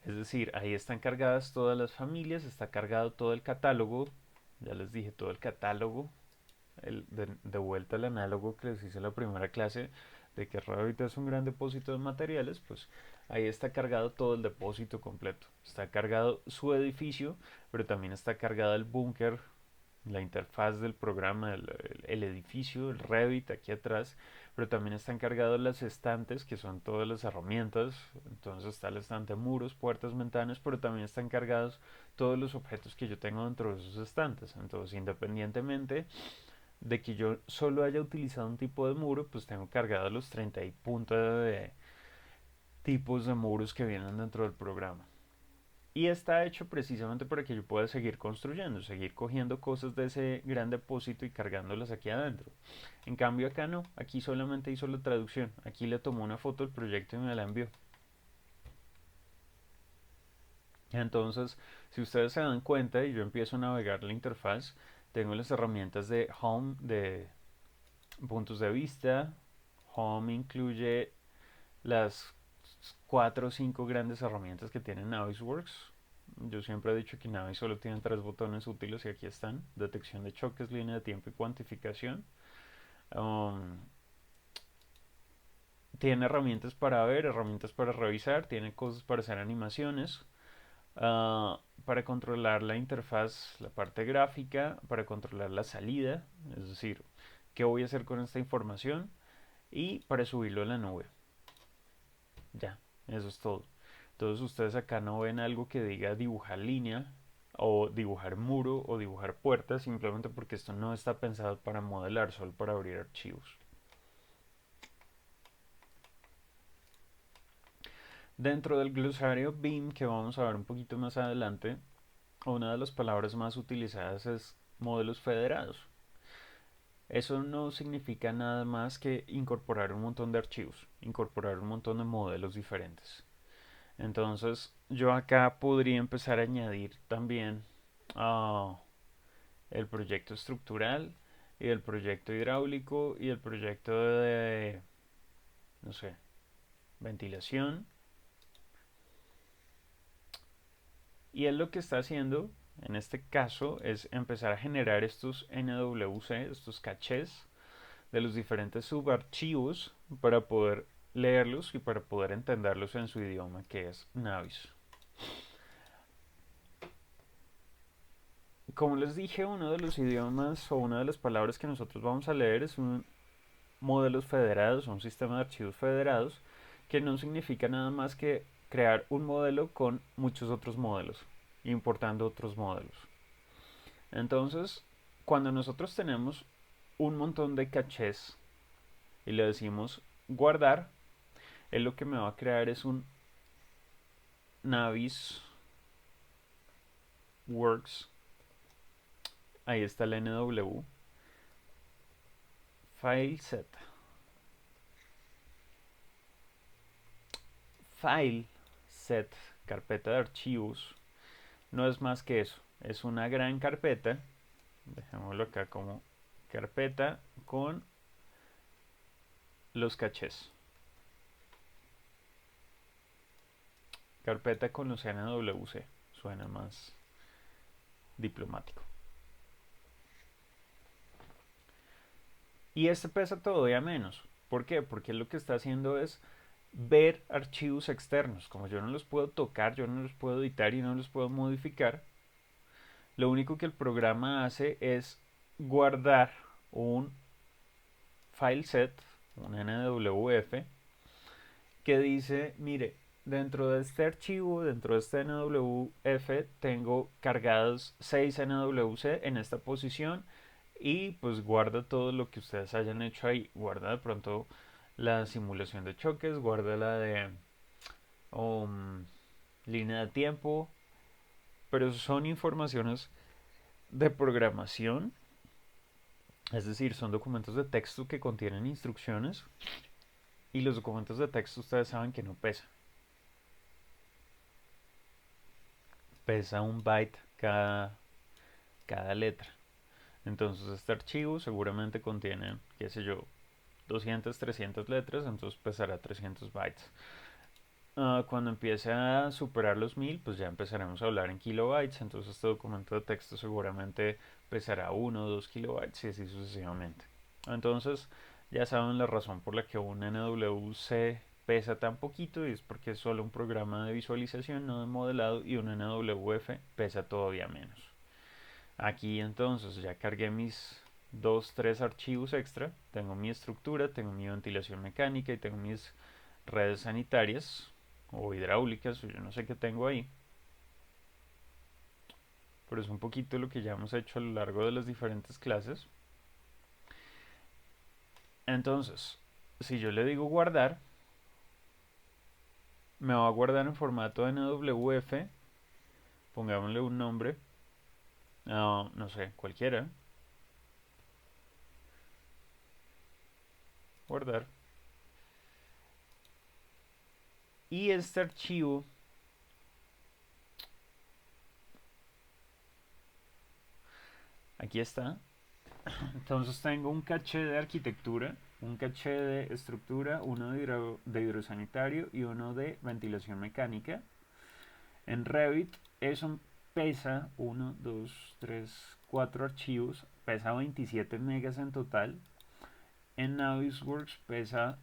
Es decir, ahí están cargadas todas las familias, está cargado todo el catálogo. Ya les dije, todo el catálogo. De vuelta al análogo que les hice en la primera clase, de que Revit es un gran depósito de materiales, pues ahí está cargado todo el depósito completo. Está cargado su edificio, pero también está cargado el búnker, la interfaz del programa, el edificio, el Revit aquí atrás, pero también están cargados las estantes, que son todas las herramientas. Entonces está el estante muros, puertas, ventanas, pero también están cargados todos los objetos que yo tengo dentro de esos estantes. Entonces, independientemente de que yo solo haya utilizado un tipo de muro, pues tengo cargados los 30 y punta de tipos de muros que vienen dentro del programa. Y está hecho precisamente para que yo pueda seguir construyendo, seguir cogiendo cosas de ese gran depósito y cargándolas aquí adentro. En cambio acá no, aquí solamente hizo la traducción, aquí le tomó una foto del proyecto y me la envió. Entonces, si ustedes se dan cuenta y yo empiezo a navegar la interfaz, tengo las herramientas de Home, de puntos de vista. Home incluye las 4 o 5 grandes herramientas que tiene Navisworks. Yo siempre he dicho que Navis solo tiene 3 botones útiles y aquí están: detección de choques, línea de tiempo y cuantificación. Tiene herramientas para ver, herramientas para revisar, tiene cosas para hacer animaciones, para controlar la interfaz, la parte gráfica, para controlar la salida, es decir, qué voy a hacer con esta información, y para subirlo a la nube. Ya, eso es todo. Entonces ustedes acá no ven algo que diga dibujar línea o dibujar muro o dibujar puerta, simplemente porque esto no está pensado para modelar, solo para abrir archivos. Dentro del glosario BIM, que vamos a ver un poquito más adelante, una de las palabras más utilizadas es modelos federados. Eso no significa nada más que incorporar un montón de archivos, incorporar un montón de modelos diferentes. Entonces, yo acá podría empezar a añadir también ah, el proyecto estructural y el proyecto hidráulico y el proyecto de, no sé, ventilación. Y él lo que está haciendo en este caso es empezar a generar estos NWC, estos cachés de los diferentes subarchivos para poder leerlos y para poder entenderlos en su idioma, que es Navis. Como les dije, uno de los idiomas o una de las palabras que nosotros vamos a leer es un modelos federados, un sistema de archivos federados, que no significa nada más que crear un modelo con muchos otros modelos, importando otros modelos. Entonces, cuando nosotros tenemos un montón de cachés y le decimos guardar, él lo que me va a crear es un Navis Works. Ahí está el NW. File set. File set, carpeta de archivos, no es más que eso. Es una gran carpeta. Dejémoslo acá como carpeta con los cachés. Carpeta con los NWC. Suena más diplomático. Y este pesa todavía menos. ¿Por qué? Porque lo que está haciendo es ver archivos externos. Como yo no los puedo tocar, yo no los puedo editar y no los puedo modificar, lo único que el programa hace es guardar un file set, un NWF, que dice, mire, dentro de este archivo, dentro de este NWF, tengo cargados 6 NWC en esta posición y pues guarda todo lo que ustedes hayan hecho ahí. Guarda de pronto la simulación de choques, guarda la de um, línea de tiempo, pero son informaciones de programación, es decir, son documentos de texto que contienen instrucciones y los documentos de texto ustedes saben que no pesan. Pesa un byte cada letra. Entonces este archivo seguramente contiene, qué sé yo, 200, 300 letras, entonces pesará 300 bytes. Cuando empiece a superar los 1000, pues ya empezaremos a hablar en kilobytes, entonces este documento de texto seguramente pesará 1 o 2 kilobytes y así sucesivamente. Entonces ya saben la razón por la que un NWC pesa tan poquito y es porque es solo un programa de visualización, no de modelado, y un NWF pesa todavía menos. Aquí entonces ya cargué mis 2, 3 archivos extra, tengo mi estructura, tengo mi ventilación mecánica y tengo mis redes sanitarias o hidráulicas, o yo no sé qué tengo ahí, pero es un poquito lo que ya hemos hecho a lo largo de las diferentes clases. Entonces, si yo le digo guardar, me va a guardar en formato NWF, pongámosle un nombre, no sé, cualquiera, guardar, y este archivo aquí está. Entonces tengo un caché de arquitectura, un caché de estructura, uno de hidrosanitario y uno de ventilación mecánica. En Revit eso pesa 1, 2, 3, 4 archivos, pesa 27 megas en total. En Navisworks pesa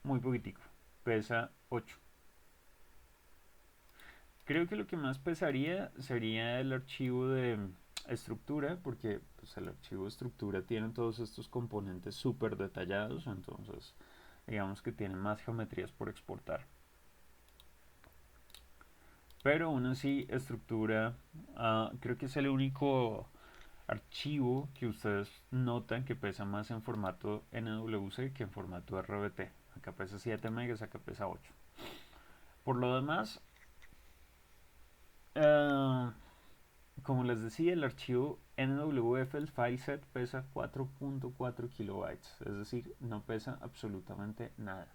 muy poquitico, pesa 8. Creo que lo que más pesaría sería el archivo de estructura, porque pues, el archivo de estructura tiene todos estos componentes súper detallados, entonces digamos que tiene más geometrías por exportar. Pero aún así, estructura, creo que es el único archivo que ustedes notan que pesa más en formato NWC que en formato RBT. Acá pesa 7 megas, acá pesa 8. Por lo demás, como les decía, el archivo NWF, el fileset, pesa 4.4 kilobytes, es decir, no pesa absolutamente nada.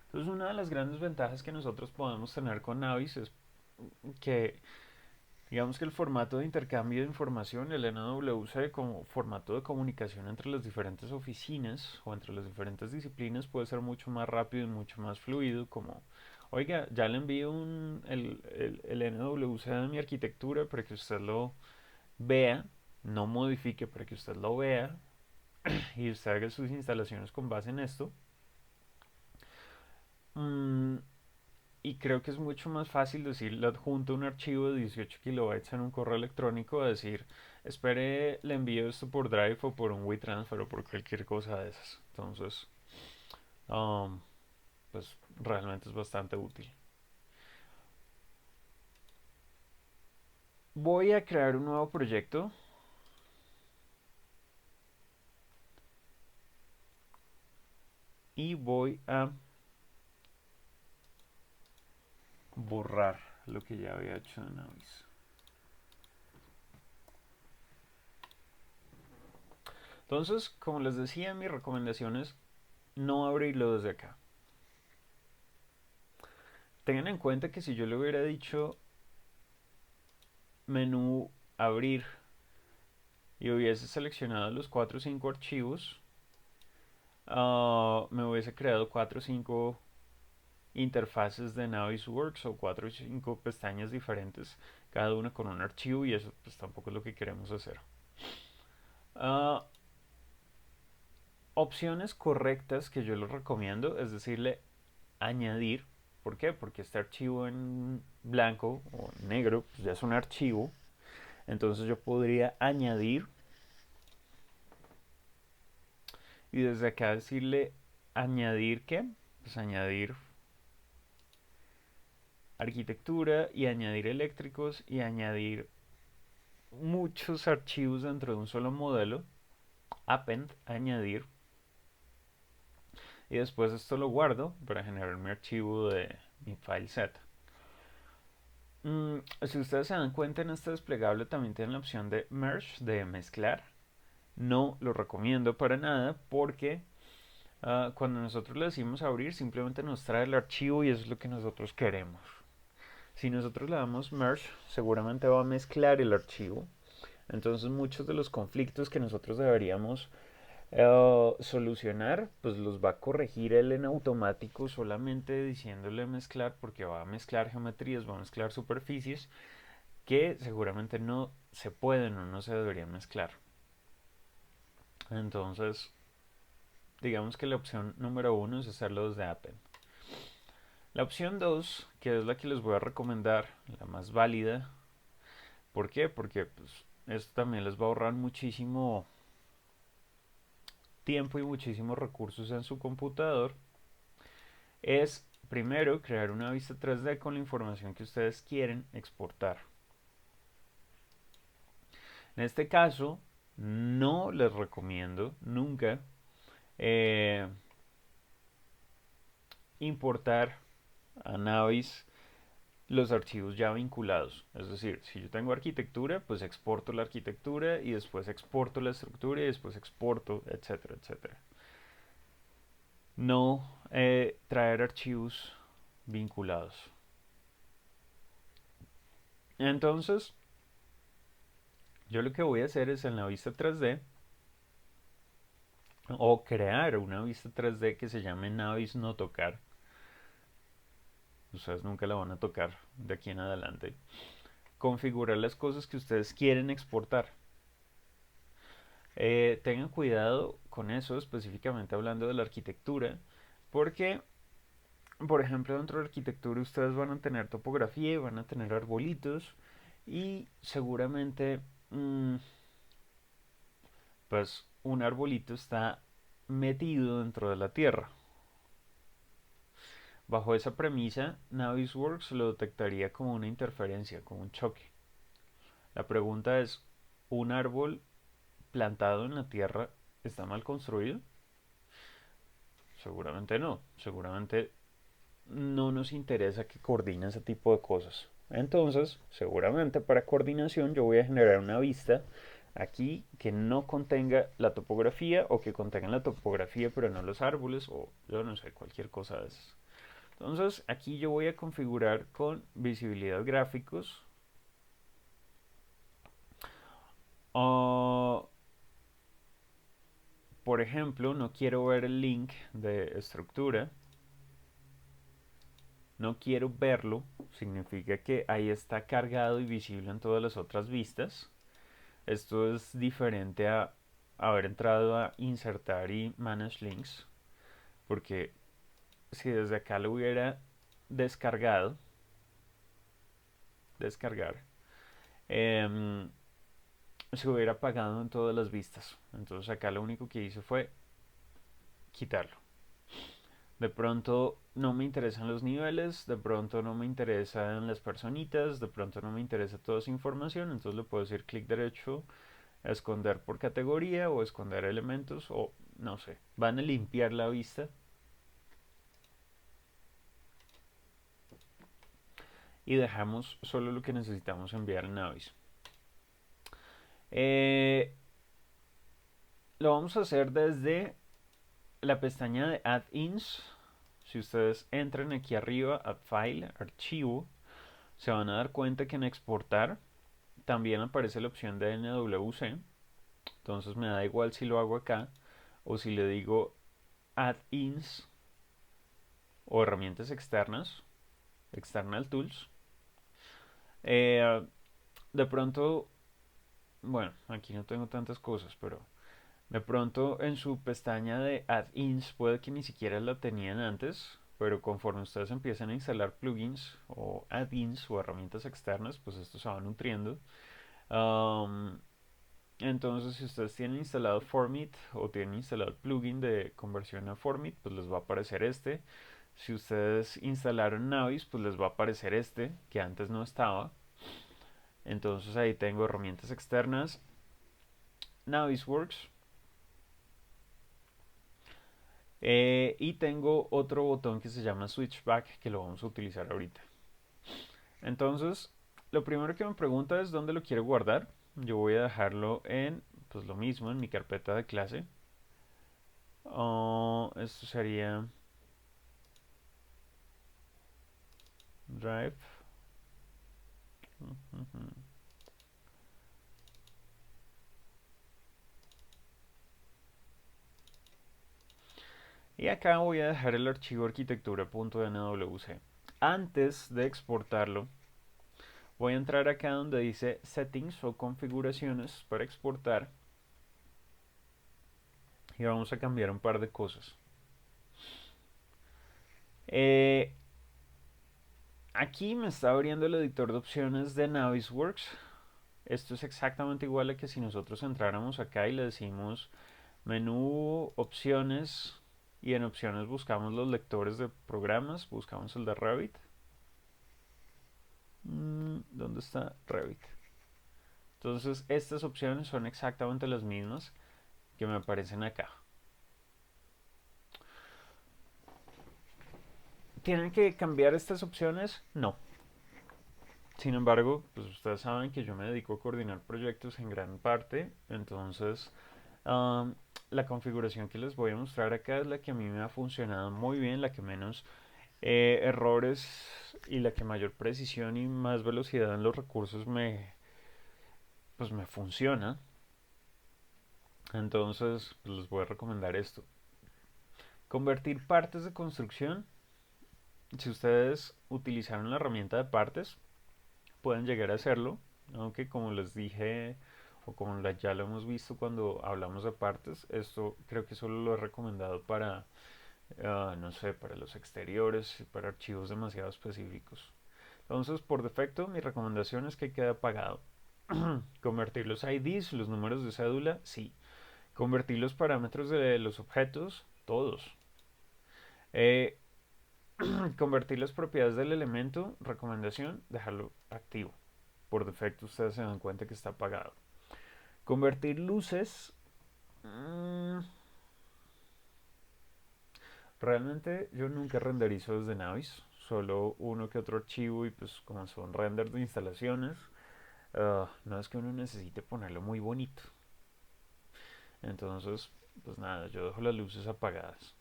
Entonces, una de las grandes ventajas que nosotros podemos tener con Navis es que, digamos que el formato de intercambio de información, el NWC, como formato de comunicación entre las diferentes oficinas o entre las diferentes disciplinas, puede ser mucho más rápido y mucho más fluido, como, oiga, ya le envío el NWC de mi arquitectura para que usted lo vea, no modifique para que usted lo vea y usted haga sus instalaciones con base en esto. Mm, y creo que es mucho más fácil decir, le adjunto un archivo de 18 kilobytes en un correo electrónico, a decir, espere, le envío esto por Drive o por un WeTransfer o por cualquier cosa de esas. Entonces, um, pues realmente es bastante útil. Voy a crear un nuevo proyecto y voy a borrar lo que ya había hecho en Navis. Entonces, como les decía, mi recomendación es no abrirlo desde acá. Tengan en cuenta que si yo le hubiera dicho menú abrir y hubiese seleccionado los 4 o 5 archivos, me hubiese creado 4 o 5 interfaces de Navisworks o 4 o 5 pestañas diferentes, cada una con un archivo, y eso pues tampoco es lo que queremos hacer. Uh, Opciones correctas que yo les recomiendo es decirle añadir. ¿Por qué? Porque este archivo en blanco o negro pues ya es un archivo. Entonces yo podría añadir y desde acá decirle añadir qué, pues añadir arquitectura y añadir eléctricos y añadir muchos archivos dentro de un solo modelo. Append, añadir, y después esto lo guardo para generar mi archivo de mi file set. Si ustedes se dan cuenta, en este desplegable también tienen la opción de merge, de mezclar. No lo recomiendo para nada porque cuando nosotros le decimos abrir simplemente nos trae el archivo y eso es lo que nosotros queremos. Si nosotros le damos merge, seguramente va a mezclar el archivo. Entonces muchos de los conflictos que nosotros deberíamos solucionar, pues los va a corregir él en automático solamente diciéndole mezclar, porque va a mezclar geometrías, va a mezclar superficies que seguramente no se pueden o no se deberían mezclar. Entonces, digamos que la opción número 1 es hacerlo desde Append. La opción 2, que es la que les voy a recomendar, la más válida. ¿Por qué? Porque pues, esto también les va a ahorrar muchísimo tiempo y muchísimos recursos en su computador. Es primero crear una vista 3D con la información que ustedes quieren exportar. En este caso, no les recomiendo nunca importar a Navis los archivos ya vinculados. Es decir, si yo tengo arquitectura, pues exporto la arquitectura y después exporto la estructura y después exporto, etcétera, etcétera. No traer archivos vinculados. Entonces, yo lo que voy a hacer es en la vista 3D o crear una vista 3D que se llame Navis no tocar. Ustedes nunca la van a tocar de aquí en adelante. Configurar las cosas que ustedes quieren exportar. Tengan cuidado con eso, específicamente hablando de la arquitectura, porque, por ejemplo, dentro de la arquitectura ustedes van a tener topografía y van a tener arbolitos y seguramente, pues, un arbolito está metido dentro de la tierra. Bajo esa premisa, Navisworks lo detectaría como una interferencia, como un choque. La pregunta es, ¿un árbol plantado en la tierra está mal construido? Seguramente no. Seguramente no nos interesa que coordine ese tipo de cosas. Entonces, seguramente para coordinación yo voy a generar una vista aquí que no contenga la topografía o que contenga la topografía pero no los árboles o yo no sé, cualquier cosa de esas. Entonces, aquí yo voy a configurar con visibilidad gráficos. O, por ejemplo, no quiero ver el link de estructura. No quiero verlo. Significa que ahí está cargado y visible en todas las otras vistas. Esto es diferente a haber entrado a insertar y manage links. Porque si desde acá lo hubiera descargado, descargar, eh, se hubiera apagado en todas las vistas. Entonces acá lo único que hice fue quitarlo. De pronto no me interesan los niveles, de pronto no me interesan las personitas, de pronto no me interesa toda esa información, entonces le puedo decir clic derecho, esconder por categoría o esconder elementos o no sé, van a limpiar la vista y dejamos solo lo que necesitamos enviar en Navis. Eh, lo vamos a hacer desde la pestaña de Add-ins. Si ustedes entran aquí arriba a File, Archivo, se van a dar cuenta que en Exportar también aparece la opción de NWC. Entonces me da igual si lo hago acá o si le digo Add-ins o herramientas externas, External Tools. Eh, de pronto, bueno, aquí no tengo tantas cosas, pero de pronto en su pestaña de add-ins puede que ni siquiera la tenían antes, pero conforme ustedes empiezan a instalar plugins o add-ins o herramientas externas, pues esto se va nutriendo. Um, entonces, si ustedes tienen instalado Formit o tienen instalado el plugin de conversión a Formit, pues les va a aparecer este. Si ustedes instalaron Navis, pues les va a aparecer este, que antes no estaba. Entonces ahí tengo herramientas externas, Navisworks. Y tengo otro botón que se llama Switchback que lo vamos a utilizar ahorita. Entonces, lo primero que me pregunta es dónde lo quiero guardar. Yo voy a dejarlo en, pues lo mismo, en mi carpeta de clase. Esto sería Drive. Y acá voy a dejar el archivo arquitectura.nwc. Antes de exportarlo, voy a entrar acá donde dice Settings o Configuraciones para exportar. Y vamos a cambiar un par de cosas. Eh, Aquí me está abriendo el editor de opciones de Navisworks. Esto es exactamente igual a que si nosotros entráramos acá y le decimos menú, opciones, y en opciones buscamos los lectores de programas, buscamos el de Revit. ¿Dónde está Revit? Entonces estas opciones son exactamente las mismas que me aparecen acá. ¿Tienen que cambiar estas opciones? No. Sin embargo, pues ustedes saben que yo me dedico a coordinar proyectos en gran parte, entonces la configuración que les voy a mostrar acá es la que a mí me ha funcionado muy bien, la que menos errores y la que mayor precisión y más velocidad en los recursos pues me funciona. Entonces, pues les voy a recomendar esto. Convertir partes de construcción. Si ustedes utilizaron la herramienta de partes, pueden llegar a hacerlo, aunque como les dije o como ya lo hemos visto cuando hablamos de partes, esto creo que solo lo he recomendado para, no sé, para los exteriores y para archivos demasiado específicos. Entonces, por defecto, mi recomendación es que quede apagado. Convertir los IDs, los números de cédula, sí. Convertir los parámetros de los objetos, todos. Eh, Convertir las propiedades del elemento, recomendación, dejarlo activo. Por defecto ustedes se dan cuenta que está apagado. Convertir luces. mmm, Realmente yo nunca renderizo desde Navis. solo uno que otro archivo y pues como son renders de instalaciones, no es que uno necesite ponerlo muy bonito. Entonces, pues nada, yo dejo las luces apagadas.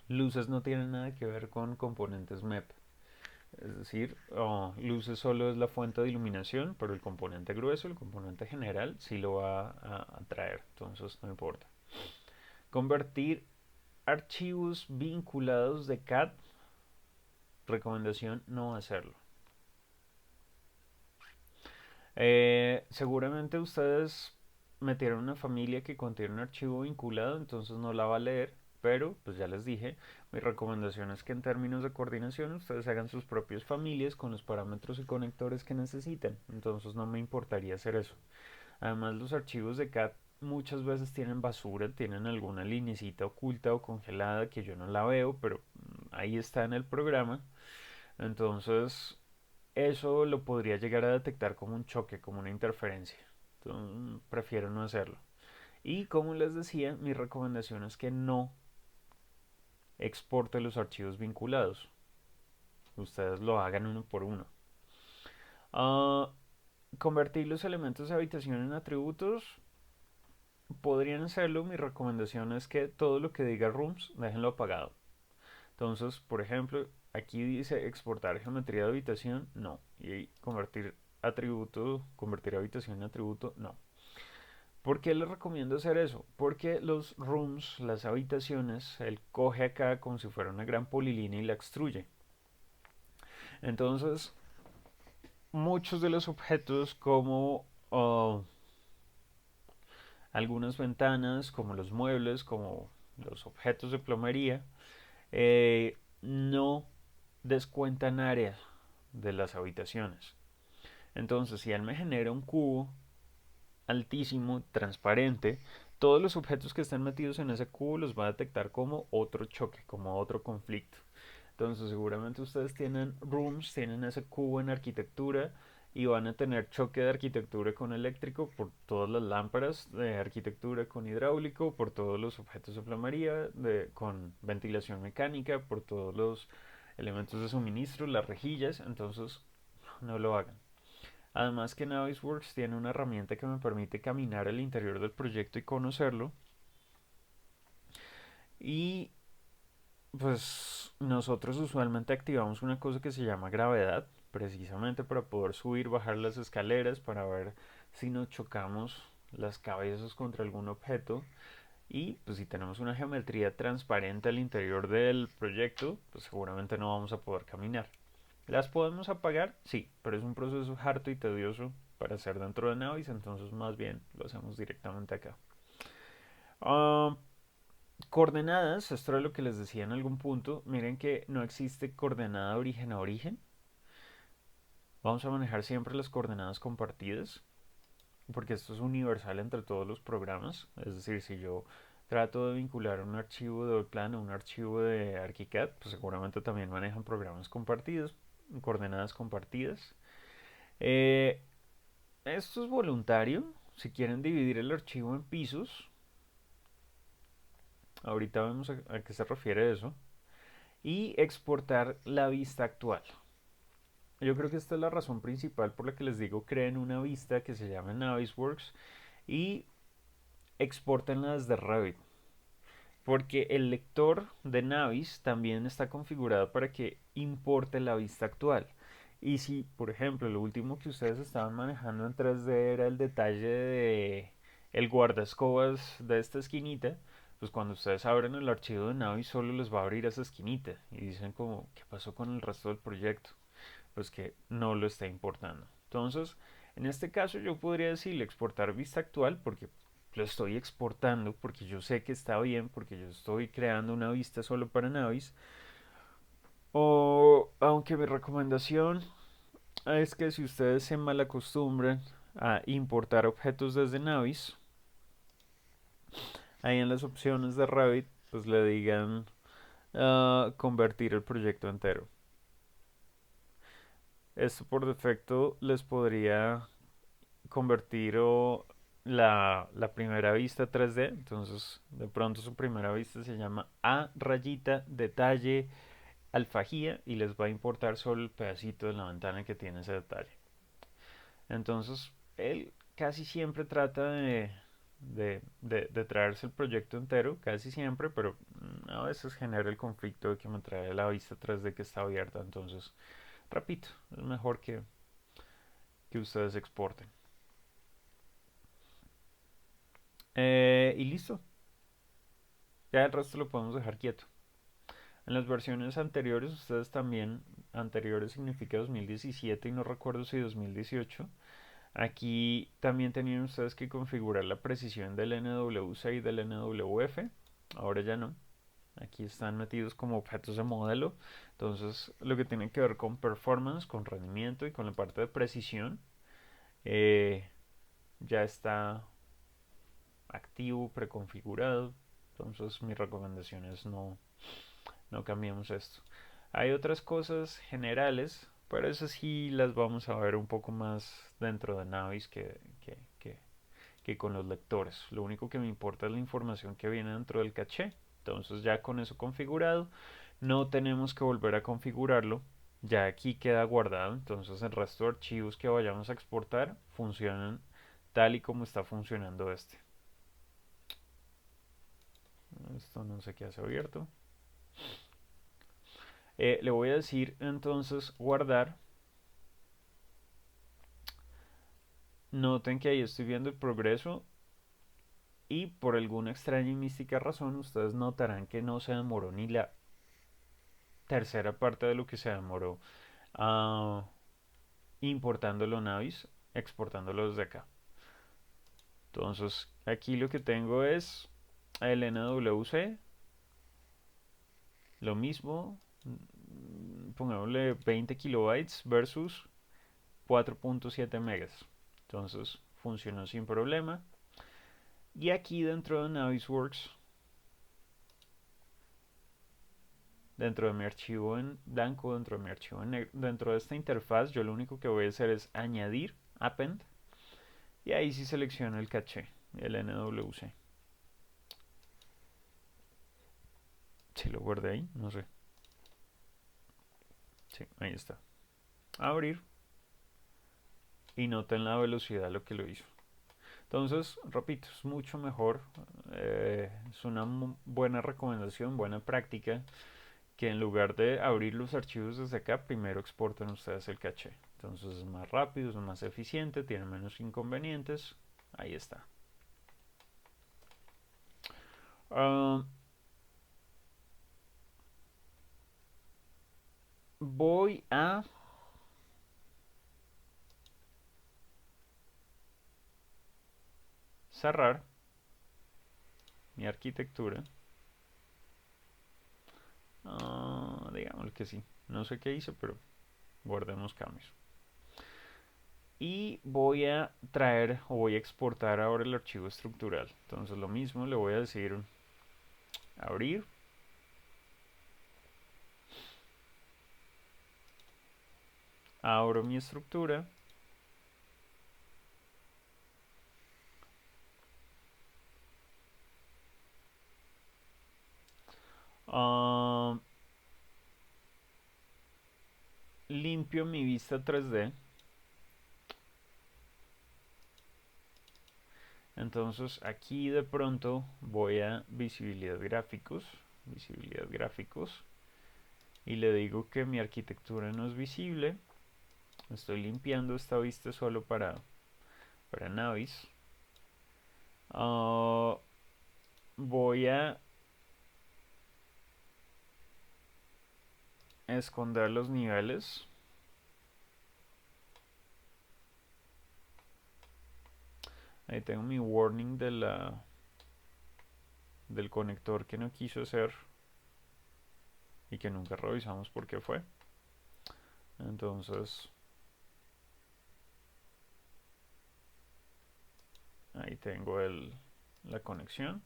Luces no tienen nada que ver con componentes MEP. Es decir, luces solo es la fuente de iluminación, pero el componente grueso, el componente general, sí lo va a traer. Entonces no importa. Convertir archivos vinculados de CAD, recomendación no hacerlo. Seguramente ustedes metieron una familia que contiene un archivo vinculado, entonces no la va a leer, pero pues ya les dije, mi recomendación es que en términos de coordinación ustedes hagan sus propias familias con los parámetros y conectores que necesiten, entonces no me importaría hacer eso. Además los archivos de CAD muchas veces tienen basura, tienen alguna linecita oculta o congelada que yo no la veo, pero ahí está en el programa, entonces eso lo podría llegar a detectar como un choque, como una interferencia. Entonces, prefiero no hacerlo. Y como les decía, mi recomendación es que no exporte los archivos vinculados. Ustedes lo hagan uno por uno. Uh, Convertir los elementos de habitación en atributos. Podrían hacerlo. Mi recomendación es que todo lo que diga rooms, déjenlo apagado. Entonces, por ejemplo, aquí dice exportar geometría de habitación, no. Y convertir habitación en atributo, no. ¿Por qué les recomiendo hacer eso? Porque los rooms, las habitaciones, él coge acá como si fuera una gran polilínea y la extruye. Entonces, muchos de los objetos como algunas ventanas, como los muebles, como los objetos de plomería, no descuentan áreas de las habitaciones. Entonces, si él me genera un cubo altísimo, transparente, todos los objetos que están metidos en ese cubo los va a detectar como otro choque, como otro conflicto. Entonces seguramente ustedes tienen rooms, tienen ese cubo en arquitectura y van a tener choque de arquitectura con eléctrico por todas las lámparas de arquitectura con hidráulico, por todos los objetos de plomería, con ventilación mecánica, por todos los elementos de suministro, las rejillas, entonces no lo hagan. Además que Navisworks tiene una herramienta que me permite caminar al interior del proyecto y conocerlo. Y pues nosotros usualmente activamos una cosa que se llama gravedad, precisamente para poder subir, bajar las escaleras, para ver si nos chocamos las cabezas contra algún objeto. Y pues si tenemos una geometría transparente al interior del proyecto, pues seguramente no vamos a poder caminar. ¿Las podemos apagar? Sí, pero es un proceso harto y tedioso para hacer dentro de Navis, entonces más bien lo hacemos directamente acá. Uh, Coordenadas, esto era lo que les decía en algún punto. Miren que no existe coordenada origen a origen. Vamos a manejar siempre las coordenadas compartidas, porque esto es universal entre todos los programas. Es decir, si yo trato de vincular un archivo de Plan a un archivo de ArchiCAD, pues seguramente también manejan programas compartidos, coordenadas compartidas. Eh, Esto es voluntario. Si quieren dividir el archivo en pisos, ahorita vemos a qué se refiere eso. Y exportar la vista actual. Yo creo que esta es la razón principal por la que les digo creen una vista que se llama Navisworks y exportenla desde Revit. Porque el lector de Navis también está configurado para que importe la vista actual. Y si, por ejemplo, lo último que ustedes estaban manejando en 3D era el detalle de el guardaescobas de esta esquinita, pues cuando ustedes abren el archivo de Navis solo les va a abrir esa esquinita y dicen como, ¿qué pasó con el resto del proyecto? Pues que no lo está importando. Entonces, en este caso yo podría decirle exportar vista actual porque lo estoy exportando, porque yo sé que está bien, porque yo estoy creando una vista solo para Navis. O aunque mi recomendación es que si ustedes se malacostumbran a importar objetos desde Navis, ahí en las opciones de Revit, pues le digan convertir el proyecto entero. Esto por defecto les podría convertir la primera vista 3D. Entonces, de pronto su primera vista se llama A rayita detalle alfajía y les va a importar solo el pedacito de la ventana que tiene ese detalle. Entonces, él casi siempre trata de traerse el proyecto entero, casi siempre, pero a veces genera el conflicto de que me trae la vista 3D que está abierta. Entonces, repito, es mejor que ustedes exporten. Y listo, ya el resto lo podemos dejar quieto. En las versiones anteriores, ustedes también, anteriores significa 2017 y no recuerdo si 2018, aquí también tenían ustedes que configurar la precisión del NWC y del NWF, ahora ya no. Aquí están metidos como objetos de modelo, entonces lo que tiene que ver con performance, con rendimiento y con la parte de precisión eh, ya está activo, preconfigurado, entonces mi recomendación es no cambiemos esto. Hay otras cosas generales, pero esas sí las vamos a ver un poco más dentro de Navis que con los lectores. Lo único que me importa es la información que viene dentro del caché. Entonces ya con eso configurado, no tenemos que volver a configurarlo. Ya aquí queda guardado, entonces el resto de archivos que vayamos a exportar funcionan tal y como está funcionando este. Esto no sé qué hace abierto. Le voy a decir entonces guardar. Noten que ahí estoy viendo el progreso y por alguna extraña y mística razón ustedes notarán que no se demoró ni la tercera parte de lo que se demoró uh, importándolo Navis, exportándolo desde acá. Entonces aquí lo que tengo es el NWC, lo mismo, pongámosle 20 kilobytes versus 4.7 megas. Entonces funcionó sin problema. Y aquí dentro de Navisworks, dentro de mi archivo en blanco, dentro de mi archivo en negro, dentro de esta interfaz, yo lo único que voy a hacer es añadir append y ahí sí selecciono el caché, el NWC. Si lo guardé ahí, no sé. Sí, ahí está. Abrir y noten la velocidad de lo que lo hizo. Entonces, repito, es mucho mejor, es una buena recomendación, buena práctica, que en lugar de abrir los archivos desde acá, primero exporten ustedes el caché. Entonces es más rápido, es más eficiente, tiene menos inconvenientes. Ahí está. Uh, voy a cerrar mi arquitectura. Digamos que sí. No sé qué hice, pero guardemos cambios. Y voy a traer o voy a exportar ahora el archivo estructural. Entonces lo mismo, le voy a decir abrir. Abro mi estructura. Uh, limpio mi vista 3D. Entonces aquí de pronto voy a visibilidad gráficos y le digo que mi arquitectura no es visible. Estoy limpiando esta vista solo para Navis. Voy a esconder los niveles. Ahí tengo mi warning del conector que no quiso hacer y que nunca revisamos por qué fue. Entonces ahí tengo la conexión.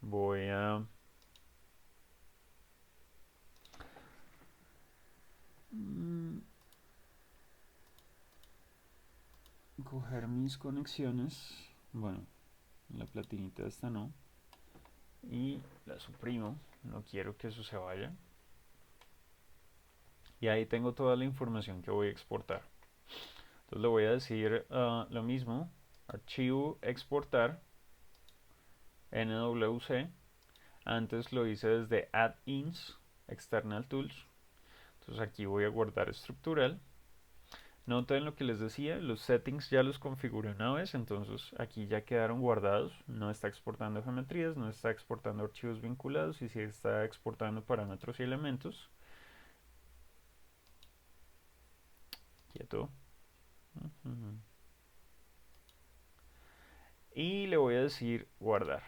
Voy a coger mis conexiones. Bueno, la platinita esta no. Y la suprimo. No quiero que eso se vaya. Y ahí tengo toda la información que voy a exportar. Entonces le voy a decir lo mismo, archivo exportar nwc. Antes lo hice desde add-ins, external tools. Entonces aquí voy a guardar estructural. Noten lo que les decía, los settings ya los configuré una vez, entonces aquí ya quedaron guardados. No está exportando geometrías, no está exportando archivos vinculados y sí está exportando parámetros y elementos. Quieto. Y le voy a decir guardar.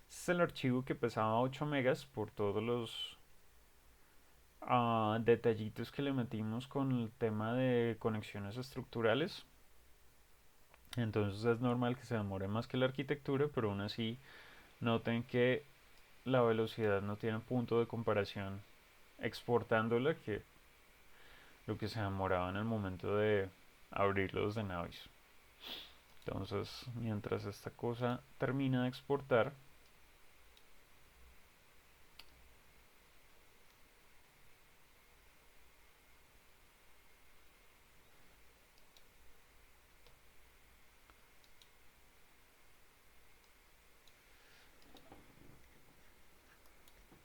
Este es el archivo que pesaba 8 megas por todos los detallitos que le metimos con el tema de conexiones estructurales. Entonces es normal que se demore más que la arquitectura, pero aún así noten que la velocidad no tiene punto de comparación exportándola que lo que se demoraba en el momento de abrirlos de Navis. Entonces, mientras esta cosa termina de exportar,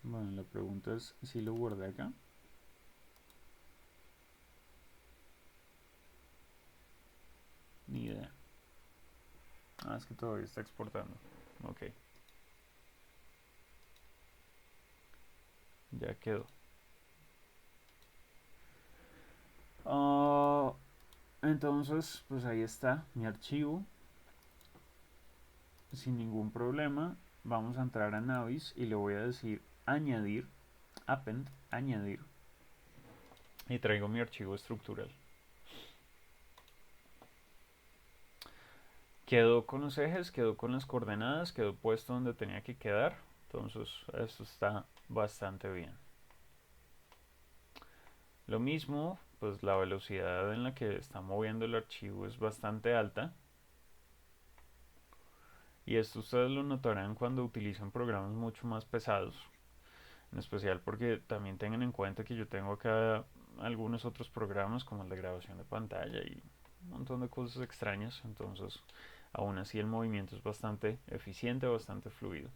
bueno, la pregunta es si lo guardé acá. Ni idea. Es que todavía está exportando. Ok. Ya quedó. Entonces, pues ahí está mi archivo. Sin ningún problema. Vamos a entrar a Navis y le voy a decir añadir, append, añadir. Y traigo mi archivo estructural. Quedó con los ejes, quedó con las coordenadas, quedó puesto donde tenía que quedar. Entonces, esto está bastante bien. Lo mismo, pues la velocidad en la que está moviendo el archivo es bastante alta. Y esto ustedes lo notarán cuando utilizan programas mucho más pesados. En especial porque también tengan en cuenta que yo tengo acá algunos otros programas como el de grabación de pantalla y un montón de cosas extrañas. Entonces, aún así el movimiento es bastante eficiente, bastante fluido.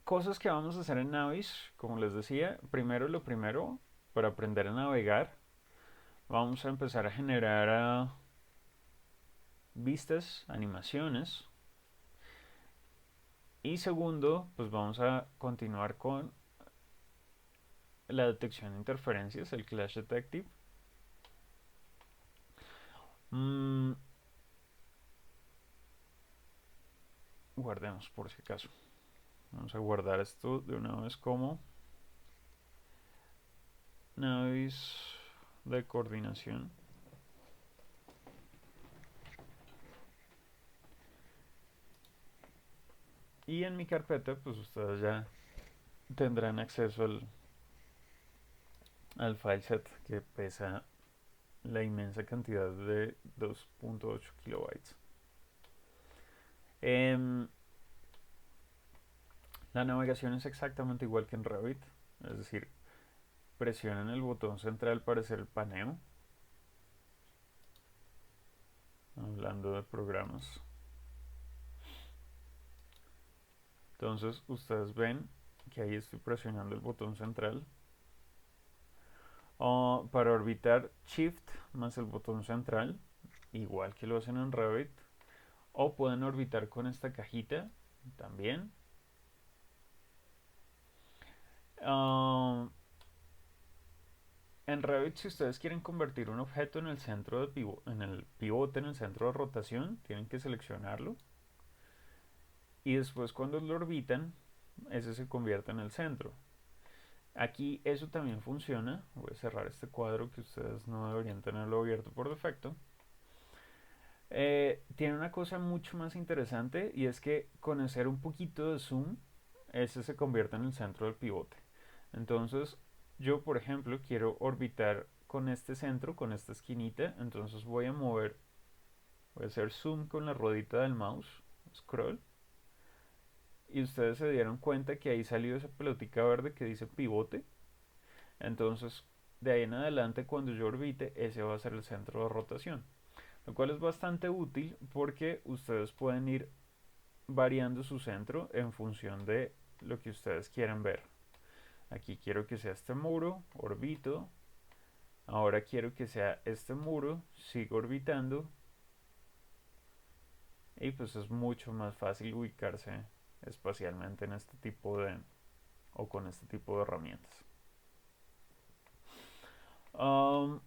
Cosas que vamos a hacer en Navis, como les decía, primero lo primero, para aprender a navegar, vamos a empezar a generar vistas, animaciones. Y segundo, pues vamos a continuar con la detección de interferencias, el Clash Detective. Guardemos por si acaso. Vamos a guardar esto de una vez como Navis de coordinación. Y en mi carpeta, pues ustedes ya tendrán acceso al fileset que pesa la inmensa cantidad de 2.8 kilobytes. La navegación es exactamente igual que en Revit, es decir, presionen el botón central para hacer el paneo. Hablando de programas. Entonces ustedes ven que ahí estoy presionando el botón central. Para orbitar Shift más el botón central, igual que lo hacen en Revit. O pueden orbitar con esta cajita también. En Revit, si ustedes quieren convertir un objeto en el centro de en el pivote, en el centro de rotación, tienen que seleccionarlo. Y después cuando lo orbitan, ese se convierte en el centro. Aquí eso también funciona. Voy a cerrar este cuadro que ustedes no deberían tenerlo abierto por defecto. Tiene una cosa mucho más interesante y es que con hacer un poquito de zoom, ese se convierte en el centro del pivote. Entonces, yo por ejemplo quiero orbitar con este centro, con esta esquinita, entonces voy a hacer zoom con la ruedita del mouse, scroll, y ustedes se dieron cuenta que ahí salió esa pelotica verde que dice pivote. Entonces, de ahí en adelante, cuando yo orbite, ese va a ser el centro de rotación. Lo cual es bastante útil porque ustedes pueden ir variando su centro en función de lo que ustedes quieran ver. Aquí quiero que sea este muro, orbito. Ahora quiero que sea este muro, sigo orbitando. Y pues es mucho más fácil ubicarse espacialmente en este tipo de, o con este tipo de herramientas. Um,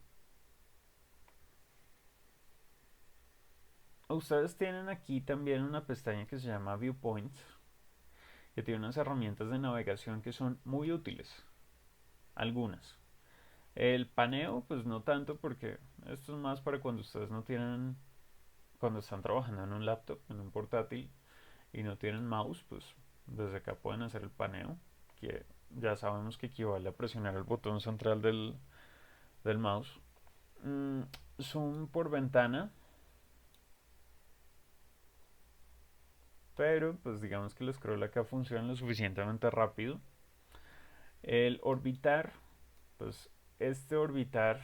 Ustedes tienen aquí también una pestaña que se llama Viewpoints, que tiene unas herramientas de navegación que son muy útiles. Algunas. El paneo, pues no tanto porque esto es más para cuando ustedes no tienen, cuando están trabajando en un laptop, en un portátil y no tienen mouse, pues desde acá pueden hacer el paneo, que ya sabemos que equivale a presionar el botón central del mouse. Mm, Zoom por ventana, pero pues digamos que el scroll acá funciona lo suficientemente rápido. El orbitar, pues este orbitar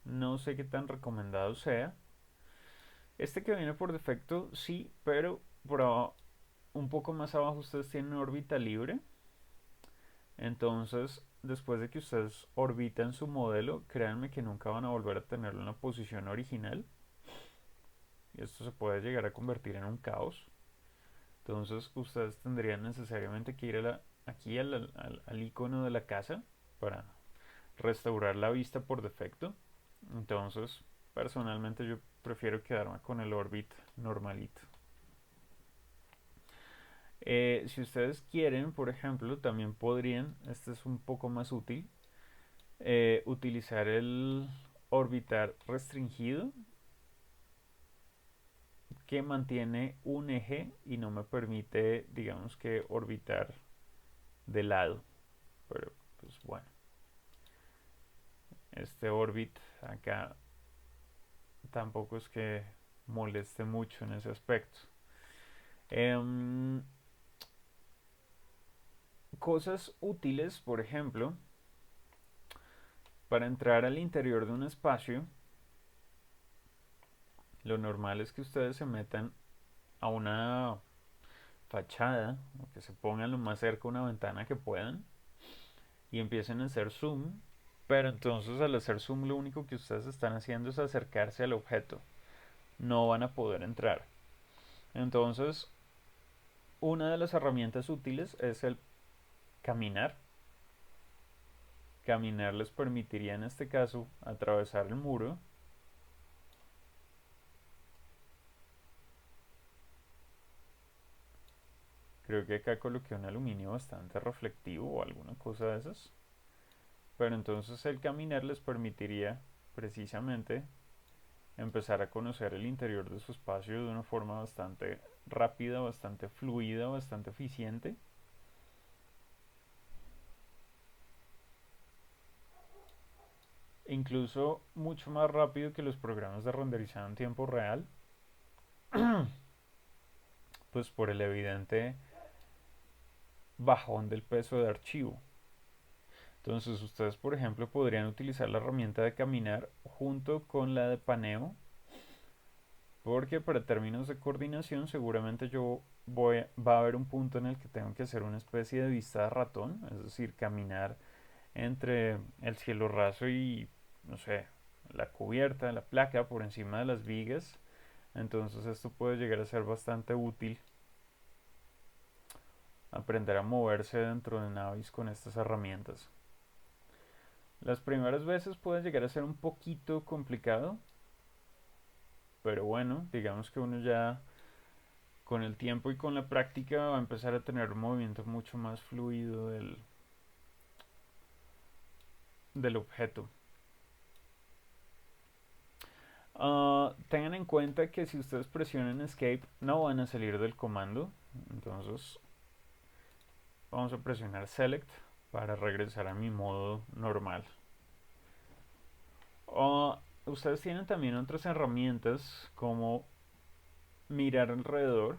no sé qué tan recomendado sea. Este que viene por defecto sí, pero por un poco más abajo ustedes tienen órbita libre. Entonces, después de que ustedes orbitan su modelo, créanme que nunca van a volver a tenerlo en la posición original. Y esto se puede llegar a convertir en un caos. Entonces, ustedes tendrían necesariamente que ir aquí al icono de la casa para restaurar la vista por defecto. Entonces, personalmente yo prefiero quedarme con el Orbit normalito. Si ustedes quieren, por ejemplo, también podrían, este es un poco más útil, utilizar el orbitar restringido que mantiene un eje y no me permite, digamos que orbitar de lado. Pero, pues bueno, este orbit acá tampoco es que moleste mucho en ese aspecto. Em, Cosas útiles, por ejemplo, para entrar al interior de un espacio, lo normal es que ustedes se metan a una fachada, o que se pongan lo más cerca a una ventana que puedan y empiecen a hacer zoom, pero entonces al hacer zoom lo único que ustedes están haciendo es acercarse al objeto, no van a poder entrar. Entonces, una de las herramientas útiles es el caminar. Caminar les permitiría en este caso atravesar el muro. Creo que acá coloqué un aluminio bastante reflectivo o alguna cosa de esas. Pero entonces el caminar les permitiría precisamente empezar a conocer el interior de su espacio de una forma bastante rápida, bastante fluida, bastante eficiente. Incluso mucho más rápido que los programas de renderizado en tiempo real, pues por el evidente bajón del peso de archivo. Entonces ustedes, por ejemplo, podrían utilizar la herramienta de caminar junto con la de paneo, porque para términos de coordinación seguramente va a haber un punto en el que tengo que hacer una especie de vista de ratón, es decir, caminar entre el cielo raso y, no sé, la cubierta, la placa por encima de las vigas. Entonces esto puede llegar a ser bastante útil, aprender a moverse dentro de Navis con estas herramientas. Las primeras veces puede llegar a ser un poquito complicado, pero bueno, digamos que uno ya con el tiempo y con la práctica va a empezar a tener un movimiento mucho más fluido del objeto. Tengan en cuenta que si ustedes presionan Escape no van a salir del comando. Entonces vamos a presionar Select para regresar a mi modo normal. Ustedes tienen también otras herramientas como mirar alrededor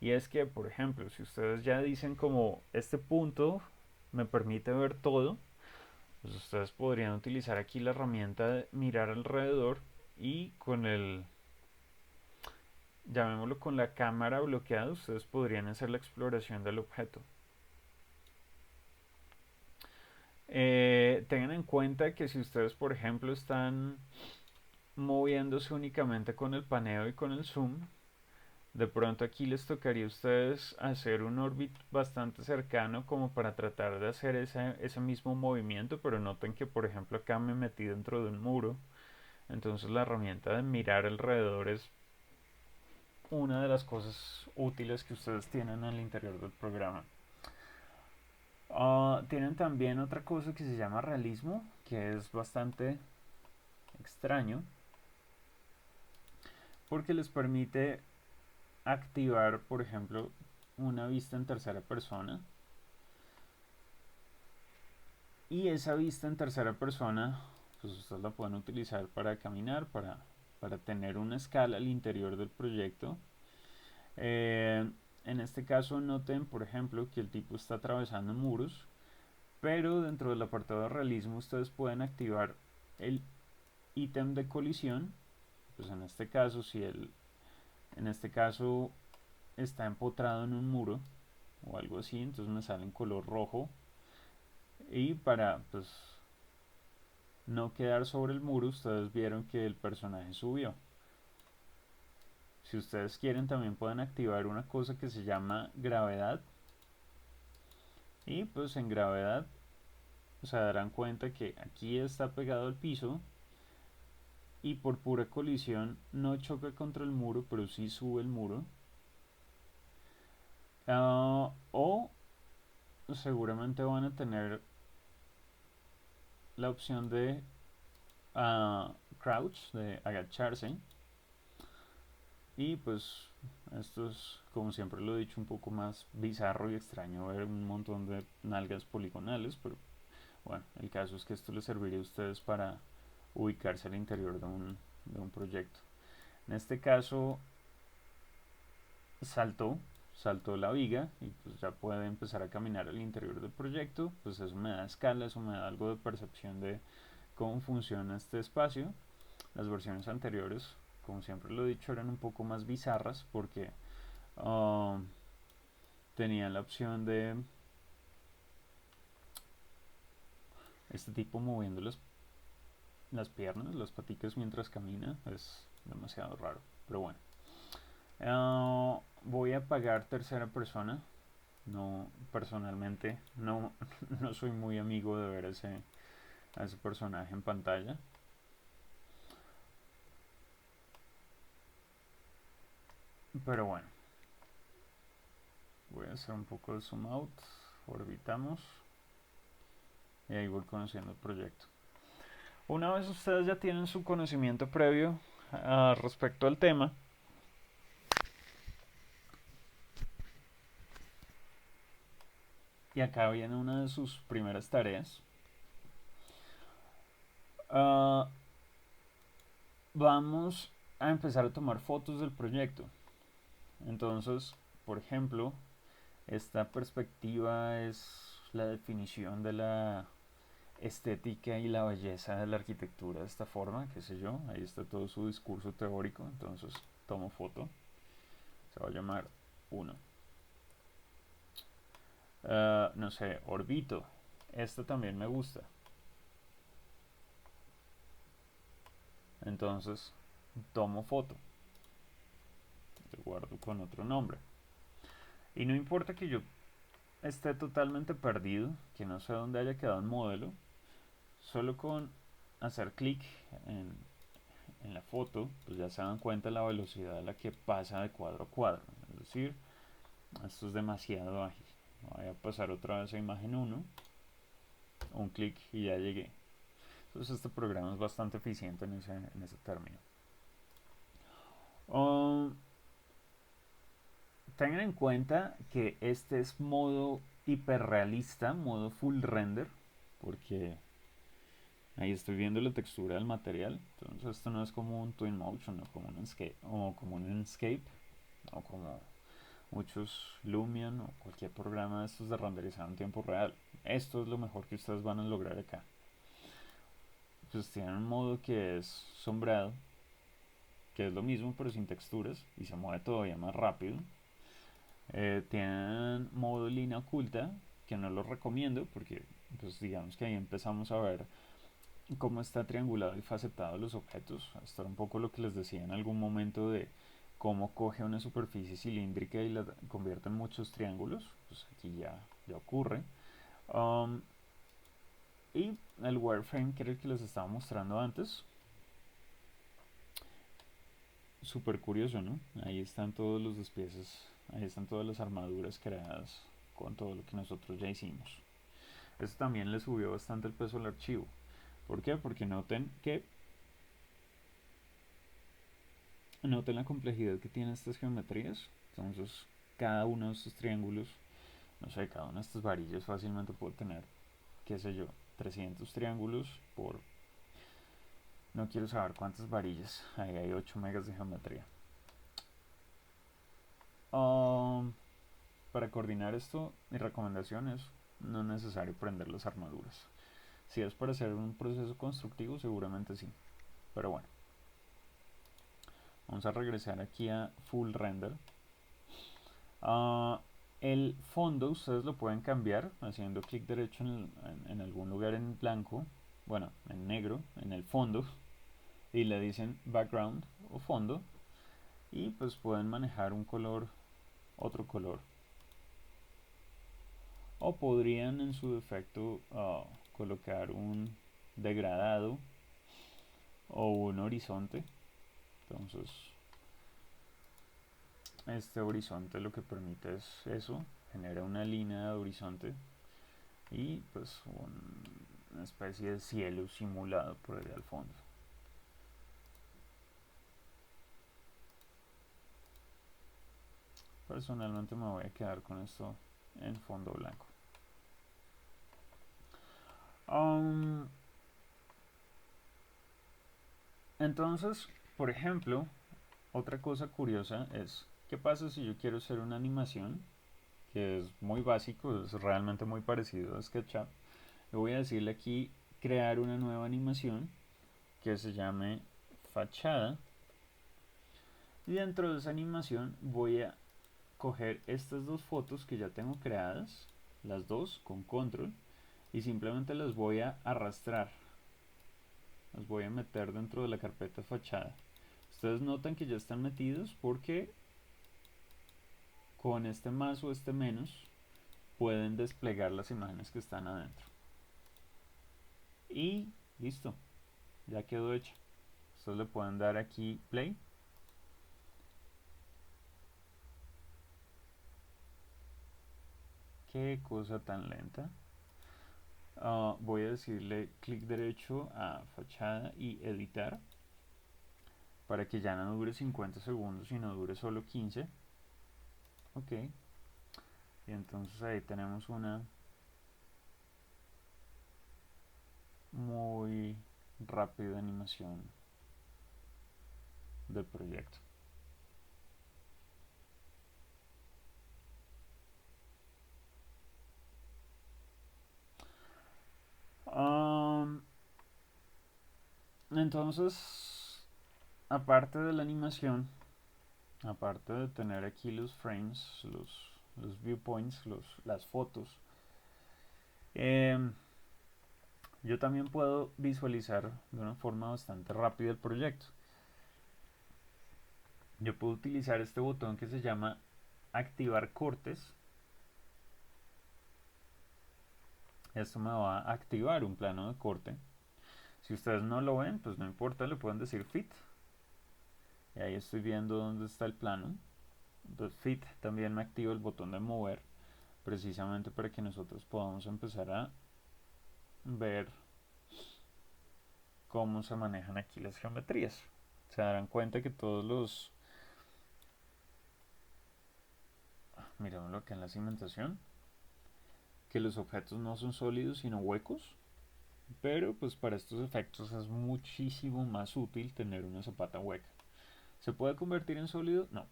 Y es que, por ejemplo, si ustedes ya dicen como este punto me permite ver todo, pues ustedes podrían utilizar aquí la herramienta de mirar alrededor y con el, llamémoslo con la cámara bloqueada, ustedes podrían hacer la exploración del objeto. Tengan en cuenta que si ustedes, por ejemplo, están moviéndose únicamente con el paneo y con el zoom, de pronto aquí les tocaría a ustedes hacer un orbit bastante cercano como para tratar de hacer ese mismo movimiento, pero noten que por ejemplo acá me metí dentro de un muro, entonces la herramienta de mirar alrededor es una de las cosas útiles que ustedes tienen al interior del programa. Tienen también otra cosa que se llama realismo, que es bastante extraño, porque les permite activar, por ejemplo, una vista en tercera persona. Y esa vista en tercera persona, pues ustedes la pueden utilizar para caminar, para tener una escala al interior del proyecto. En este caso noten, por ejemplo, que el tipo está atravesando muros, pero dentro del apartado de realismo ustedes pueden activar el ítem de colisión. Pues en este caso, si en este caso está empotrado en un muro o algo así, entonces me sale en color rojo. Y para pues no quedar sobre el muro, ustedes vieron que el personaje subió. Si ustedes quieren también pueden activar una cosa que se llama gravedad. Y pues en gravedad se darán cuenta que aquí está pegado al piso y por pura colisión no choca contra el muro, pero sí sube el muro. O seguramente van a tener la opción de crouch, de agacharse. Y pues esto es, como siempre lo he dicho, un poco más bizarro y extraño ver un montón de nalgas poligonales, pero bueno, el caso es que esto les serviría a ustedes para ubicarse al interior de un proyecto. En este caso saltó, saltó la viga y pues ya puede empezar a caminar al interior del proyecto, pues eso me da escala, eso me da algo de percepción de cómo funciona este espacio. Las versiones anteriores, como siempre lo he dicho, eran un poco más bizarras porque tenían la opción de este tipo moviendo las piernas, las paticas mientras camina. Es demasiado raro, pero bueno. Voy a apagar tercera persona. No, personalmente no, no soy muy amigo de ver a ese personaje en pantalla. Pero bueno, voy a hacer un poco de zoom out. Orbitamos. Y ahí voy conociendo el proyecto. Una vez ustedes ya tienen su conocimiento previo respecto al tema, y acá viene una de sus primeras tareas, uh, vamos a empezar a tomar fotos del proyecto. Entonces, por ejemplo, esta perspectiva es la definición de la estética y la belleza de la arquitectura de esta forma, qué sé yo, ahí está todo su discurso teórico, entonces tomo foto, se va a llamar 1. No sé, orbito, esta también me gusta, entonces tomo foto, lo guardo con otro nombre. Y no importa que yo esté totalmente perdido, que no sé dónde haya quedado un modelo, solo con hacer clic en la foto, pues ya se dan cuenta la velocidad a la que pasa de cuadro a cuadro. Es decir, esto es demasiado ágil. Voy a pasar otra vez a imagen 1, un clic y ya llegué. Entonces este programa es bastante eficiente en ese término. Tengan en cuenta que este es modo hiperrealista, modo full render, porque ahí estoy viendo la textura del material. Entonces esto no es como un Twinmotion o como un Enscape, o como muchos Lumion o cualquier programa de estos de renderizado en tiempo real. Esto es lo mejor que ustedes van a lograr acá. Pues tienen un modo que es sombreado, que es lo mismo pero sin texturas y se mueve todavía más rápido. Tienen modo línea oculta, que no lo recomiendo porque pues digamos que ahí empezamos a ver cómo está triangulado y facetado los objetos. Esto era un poco lo que les decía en algún momento de cómo coge una superficie cilíndrica y la convierte en muchos triángulos. Pues aquí ya ocurre. Y el wireframe, que era el que les estaba mostrando antes. Súper curioso, ¿no? Ahí están todos los despieces, ahí están todas las armaduras creadas con todo lo que nosotros ya hicimos. Esto también le subió bastante el peso al archivo. ¿Por qué? Porque noten la complejidad que tienen estas geometrías. Entonces, cada uno de estos triángulos, no sé, cada una de estas varillas fácilmente puede tener, qué sé yo, 300 triángulos por, no quiero saber cuántas varillas. Ahí hay 8 megas de geometría. Para coordinar esto, mi recomendación es no es necesario prender las armaduras. Si es para hacer un proceso constructivo, seguramente sí. Pero bueno, vamos a regresar aquí a Full Render. El fondo ustedes lo pueden cambiar haciendo clic derecho en algún lugar en blanco, bueno, en negro, en el fondo, y le dicen background o fondo, y pues pueden manejar un color, otro color. O podrían en su defecto colocar un degradado o un horizonte. Entonces este horizonte lo que permite es eso, genera una línea de horizonte y pues una especie de cielo simulado por allá al fondo. Personalmente me voy a quedar con esto en fondo blanco. Entonces, por ejemplo, otra cosa curiosa es, ¿qué pasa si yo quiero hacer una animación? Que es muy básico, es realmente muy parecido a SketchUp. Le voy a decirle aquí crear una nueva animación que se llame fachada. Y dentro de esa animación voy a coger estas dos fotos que ya tengo creadas, las dos con control, y simplemente las voy a arrastrar. Las voy a meter dentro de la carpeta fachada. Ustedes notan que ya están metidos porque con este más o este menos pueden desplegar las imágenes que están adentro. Y listo, ya quedó hecha. Ustedes le pueden dar aquí play. Qué cosa tan lenta. Voy a decirle clic derecho a fachada y editar para que ya no dure 50 segundos sino dure solo 15. Ok, y entonces ahí tenemos una muy rápida animación del proyecto. Entonces, aparte de la animación, aparte de tener aquí los frames, los viewpoints, las fotos, yo también puedo visualizar de una forma bastante rápida el proyecto. Yo puedo utilizar este botón que se llama activar cortes. Esto me va a activar un plano de corte. Si ustedes no lo ven, pues no importa, le pueden decir fit. Y ahí estoy viendo dónde está el plano. Entonces fit también me activa el botón de mover, precisamente para que nosotros podamos empezar a ver cómo se manejan aquí las geometrías. Se darán cuenta que todos los... Miremoslo acá en la cimentación, que los objetos no son sólidos sino huecos, pero pues para estos efectos es muchísimo más útil tener una zapata hueca. ¿Se puede convertir en sólido? No.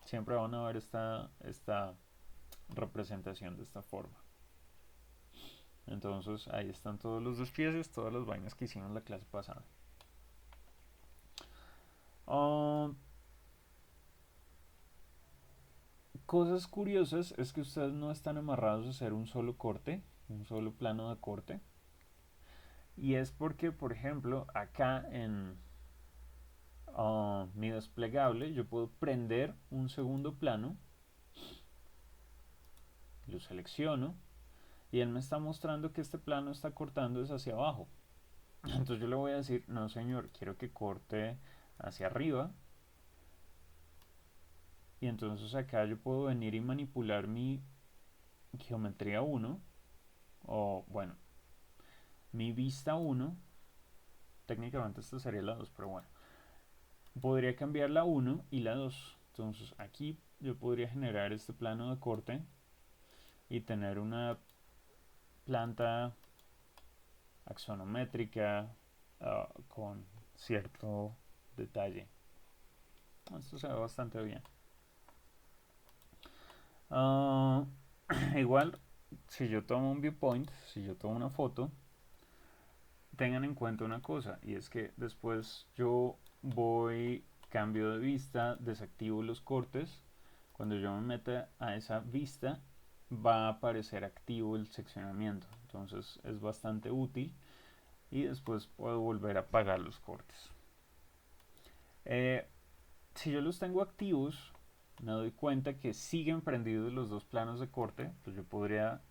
Siempre van a ver esta representación de esta forma. Entonces ahí están todos los despieces, todas las vainas que hicimos en la clase pasada. Uh, Cosas curiosas es que ustedes no están amarrados a hacer un solo corte, un solo plano de corte. Y es porque, por ejemplo, acá en mi desplegable yo puedo prender un segundo plano, lo selecciono y él me está mostrando que este plano está cortando es hacia abajo. Entonces yo le voy a decir, no señor, quiero que corte hacia arriba. Y entonces acá yo puedo venir y manipular mi geometría 1, o bueno, mi vista 1. Técnicamente esta sería la 2, pero bueno. Podría cambiar la 1 y la 2. Entonces aquí yo podría generar este plano de corte y tener una planta axonométrica con cierto detalle. Esto se ve bastante bien. Igual, si yo tomo un viewpoint, si yo tomo una foto, tengan en cuenta una cosa, y es que después yo voy, cambio de vista, desactivo los cortes. Cuando yo me meta a esa vista, va a aparecer activo el seccionamiento. Entonces es bastante útil y después puedo volver a apagar los cortes. Si yo los tengo activos, me doy cuenta que siguen prendidos los dos planos de corte. Pues yo podría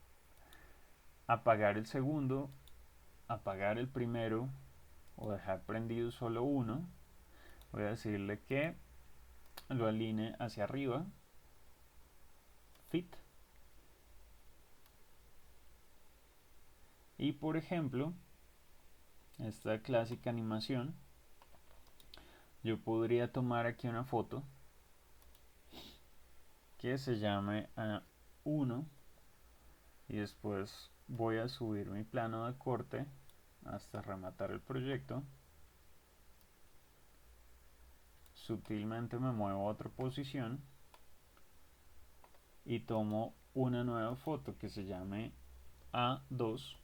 apagar el segundo, apagar el primero o dejar prendido solo uno. Voy a decirle que lo alinee hacia arriba, fit. Y por ejemplo, esta clásica animación, yo podría tomar aquí una foto que se llame A1 y después voy a subir mi plano de corte hasta rematar el proyecto. Sutilmente me muevo a otra posición y tomo una nueva foto que se llame A2.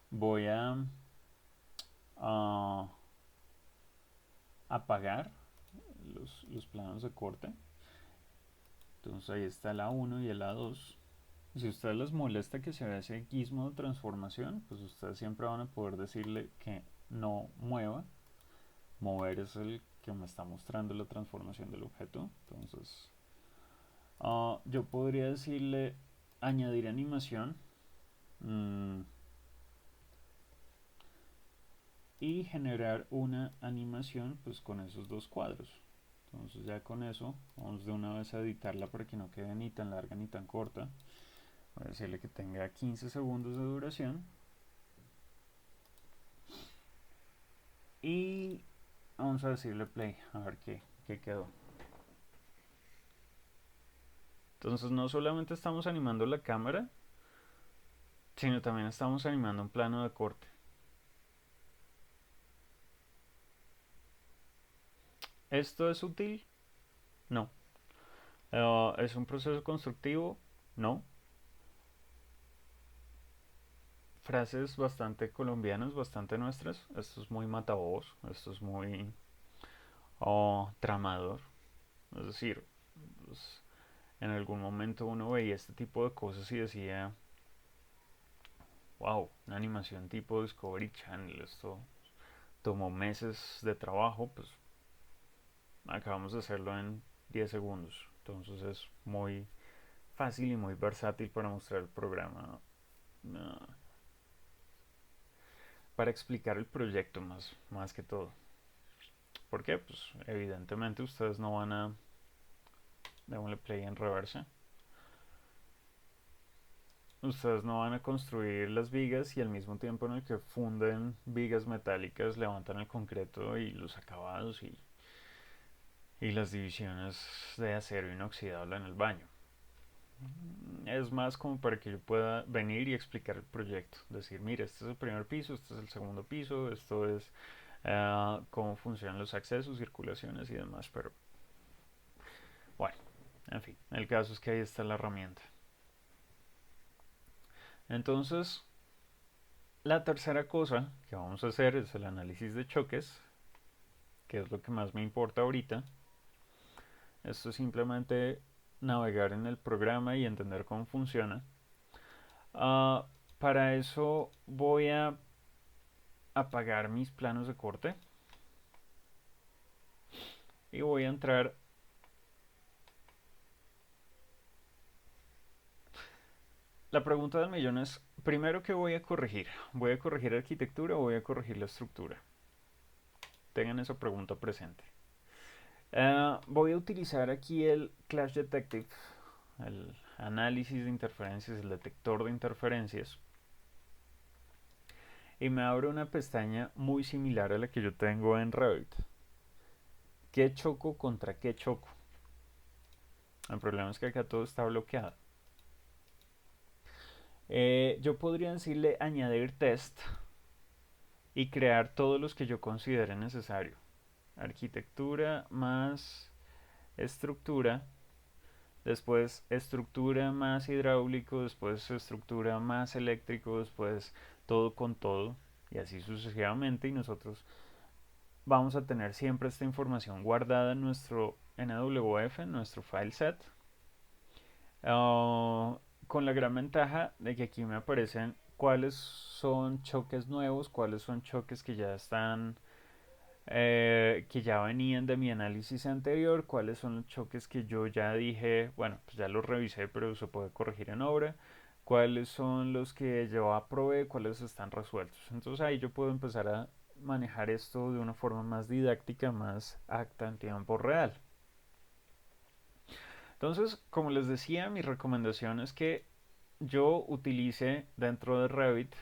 Voy a apagar los planos de corte. Entonces ahí está el A1 y el A2. Si a ustedes les molesta que se vea ese gizmo de transformación, pues ustedes siempre van a poder decirle que no mueva. Mover es el que me está mostrando la transformación del objeto. Entonces yo podría decirle añadir animación y generar una animación pues con esos dos cuadros. Entonces ya con eso vamos de una vez a editarla para que no quede ni tan larga ni tan corta. Voy a decirle que tenga 15 segundos de duración y vamos a decirle play a ver qué quedó. Entonces no solamente estamos animando la cámara, sino también estamos animando un plano de corte. ¿Esto es útil? No. ¿Es un proceso constructivo? No. Frases bastante colombianas, bastante nuestras. Esto es muy matabobos, esto es muy tramador. Es decir, pues, en algún momento uno veía este tipo de cosas y decía, wow, una animación tipo Discovery Channel, esto tomó meses de trabajo, pues acabamos de hacerlo en 10 segundos. Entonces es muy fácil y muy versátil para mostrar el programa, uh, para explicar el proyecto más que todo. ¿Por qué? Pues evidentemente ustedes no van a... Démosle play en reversa. Ustedes no van a construir las vigas y al mismo tiempo en el que funden vigas metálicas levantan el concreto y los acabados y las divisiones de acero inoxidable en el baño. Es más como para que yo pueda venir y explicar el proyecto. Decir, mire, este es el primer piso, este es el segundo piso, esto es cómo funcionan los accesos, circulaciones y demás. Pero bueno, en fin, el caso es que ahí está la herramienta. Entonces, la tercera cosa que vamos a hacer es el análisis de choques, que es lo que más me importa ahorita. Esto es simplemente navegar en el programa y entender cómo funciona. Uh, para eso voy a apagar mis planos de corte y voy a entrar. La pregunta del millón es, primero, ¿qué voy a corregir? ¿Voy a corregir arquitectura o voy a corregir la estructura? Tengan esa pregunta presente. Voy a utilizar aquí el Clash Detective, el análisis de interferencias, el detector de interferencias. Y me abre una pestaña muy similar a la que yo tengo en Revit. ¿Qué choco contra qué choco? El problema es que acá todo está bloqueado. Yo podría decirle añadir test y crear todos los que yo considere necesario. Arquitectura más estructura, después estructura más hidráulico, después estructura más eléctrico, después todo con todo y así sucesivamente, y nosotros vamos a tener siempre esta información guardada en nuestro NWF, en nuestro file set, con la gran ventaja de que aquí me aparecen cuáles son choques nuevos, cuáles son choques que ya están que ya venían de mi análisis anterior, cuáles son los choques que yo ya dije, bueno, pues ya los revisé, pero se puede corregir en obra, cuáles son los que yo aprobé, cuáles están resueltos. Entonces ahí yo puedo empezar a manejar esto de una forma más didáctica, más acta en tiempo real. Entonces, como les decía, mi recomendación es que yo utilice dentro de Revit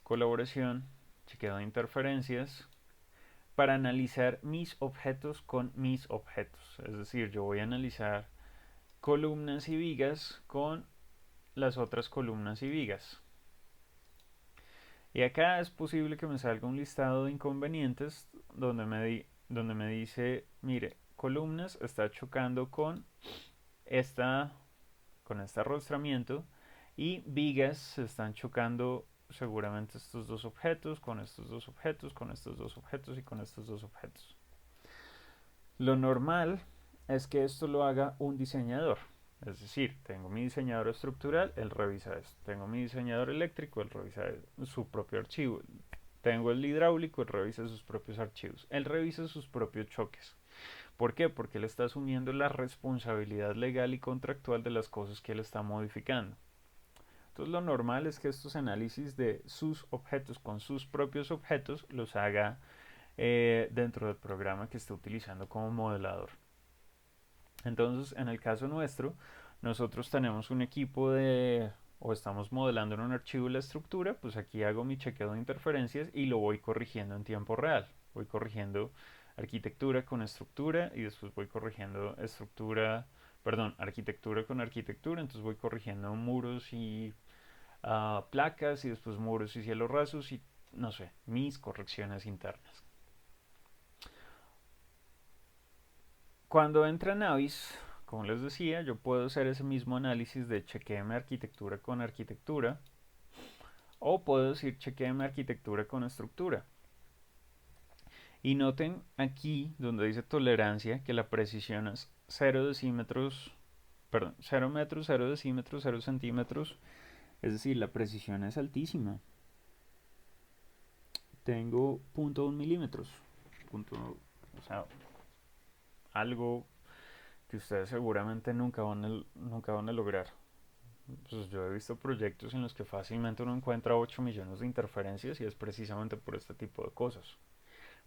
colaboración, chequeo de interferencias, para analizar mis objetos con mis objetos. Es decir, yo voy a analizar columnas y vigas con las otras columnas y vigas. Y acá es posible que me salga un listado de inconvenientes donde me dice, mire, columnas está chocando esta, con este arrostramiento y vigas se están chocando seguramente estos dos objetos, con estos dos objetos, con estos dos objetos y con estos dos objetos. Lo normal es que esto lo haga un diseñador. Es decir, tengo mi diseñador estructural, él revisa esto. Tengo mi diseñador eléctrico, él revisa su propio archivo. Tengo el hidráulico, él revisa sus propios archivos. Él revisa sus propios choques. ¿Por qué? Porque él está asumiendo la responsabilidad legal y contractual de las cosas que él está modificando. Entonces lo normal es que estos análisis de sus objetos con sus propios objetos los haga dentro del programa que esté utilizando como modelador. Entonces, en el caso nuestro, nosotros tenemos un equipo o estamos modelando en un archivo la estructura, pues aquí hago mi chequeo de interferencias y lo voy corrigiendo en tiempo real. Voy corrigiendo arquitectura con estructura y después voy corrigiendo arquitectura con arquitectura, entonces voy corrigiendo muros y placas y después muros y cielos rasos y no sé, mis correcciones internas. Cuando entra Navis, como les decía, yo puedo hacer ese mismo análisis de chequeeme arquitectura con arquitectura o puedo decir chequeeme arquitectura con estructura. Y noten aquí donde dice tolerancia que la precisión es 0 decímetros, perdón, 0 metros, 0 decímetros, 0 centímetros. Es decir, la precisión es altísima. Tengo 0.1 milímetros. O sea, algo que ustedes seguramente nunca van a lograr. Pues yo he visto proyectos en los que fácilmente uno encuentra 8 millones de interferencias y es precisamente por este tipo de cosas.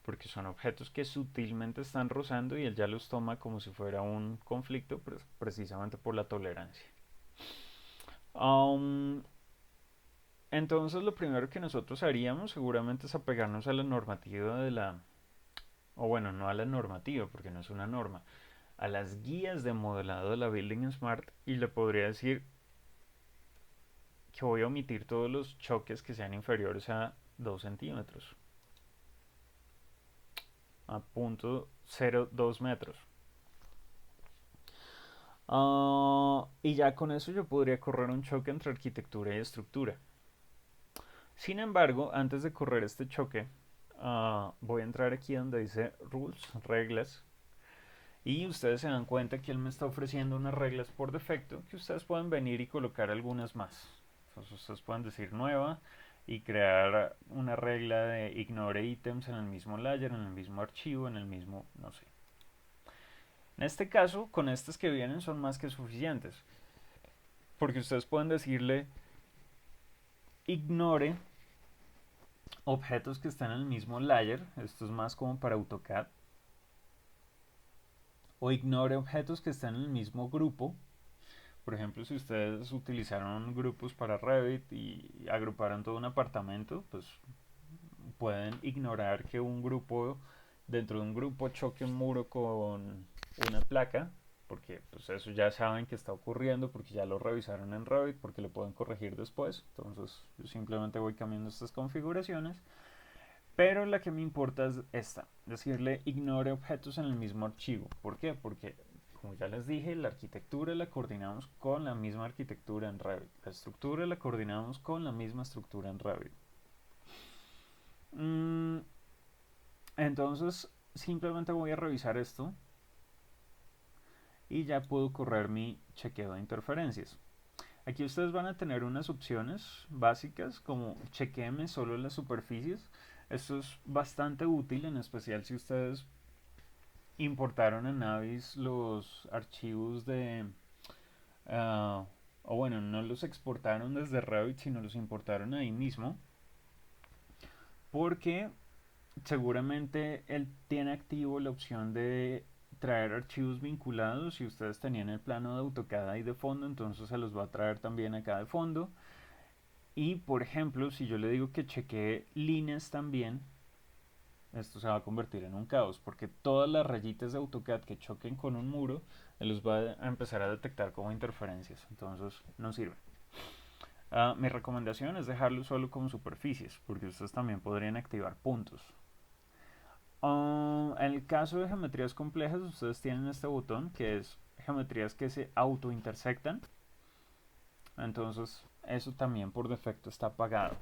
Porque son objetos que sutilmente están rozando y él ya los toma como si fuera un conflicto, pues precisamente por la tolerancia. Um, entonces lo primero que nosotros haríamos seguramente es apegarnos a la normativa o bueno, no a la normativa porque no es una norma, a las guías de modelado de la Building Smart y le podría decir que voy a omitir todos los choques que sean inferiores a 2 centímetros. a 0.02 metros. Y ya con eso yo podría correr un choque entre arquitectura y estructura. Sin embargo, antes de correr este choque, voy a entrar aquí donde dice Rules, reglas. Y ustedes se dan cuenta que él me está ofreciendo unas reglas por defecto que ustedes pueden venir y colocar algunas más. Entonces ustedes pueden decir nueva y crear una regla de ignore ítems en el mismo layer, en el mismo archivo, en el mismo, no sé. En este caso, con estas que vienen son más que suficientes. Porque ustedes pueden decirle ignore objetos que están en el mismo layer. Esto es más como para AutoCAD. O ignore objetos que están en el mismo grupo. Por ejemplo, si ustedes utilizaron grupos para Revit y agruparon todo un apartamento, pues pueden ignorar que un grupo, dentro de un grupo, choque un muro con una placa, porque pues eso ya saben que está ocurriendo, porque ya lo revisaron en Revit, porque lo pueden corregir después. Entonces yo simplemente voy cambiando estas configuraciones. Pero la que me importa es esta, decirle ignore objetos en el mismo archivo. ¿Por qué? Porque, como ya les dije, la arquitectura la coordinamos con la misma arquitectura en Revit. La estructura la coordinamos con la misma estructura en Revit. Entonces, simplemente voy a revisar esto y ya puedo correr mi chequeo de interferencias. Aquí ustedes van a tener unas opciones básicas como chequeeme solo las superficies. Esto es bastante útil, en especial si ustedes importaron en Navis los archivos de... o bueno, no los exportaron desde Revit, sino los importaron ahí mismo. Porque seguramente él tiene activo la opción de traer archivos vinculados. Si ustedes tenían el plano de AutoCAD ahí de fondo, entonces se los va a traer también acá de fondo. Y por ejemplo, si yo le digo que chequee líneas también, esto se va a convertir en un caos, porque todas las rayitas de AutoCAD que choquen con un muro, él los va a empezar a detectar como interferencias, entonces no sirve. Mi recomendación es dejarlo solo como superficies, porque ustedes también podrían activar puntos. En el caso de geometrías complejas, ustedes tienen este botón que es geometrías que se auto-intersectan. Entonces, eso también por defecto está apagado.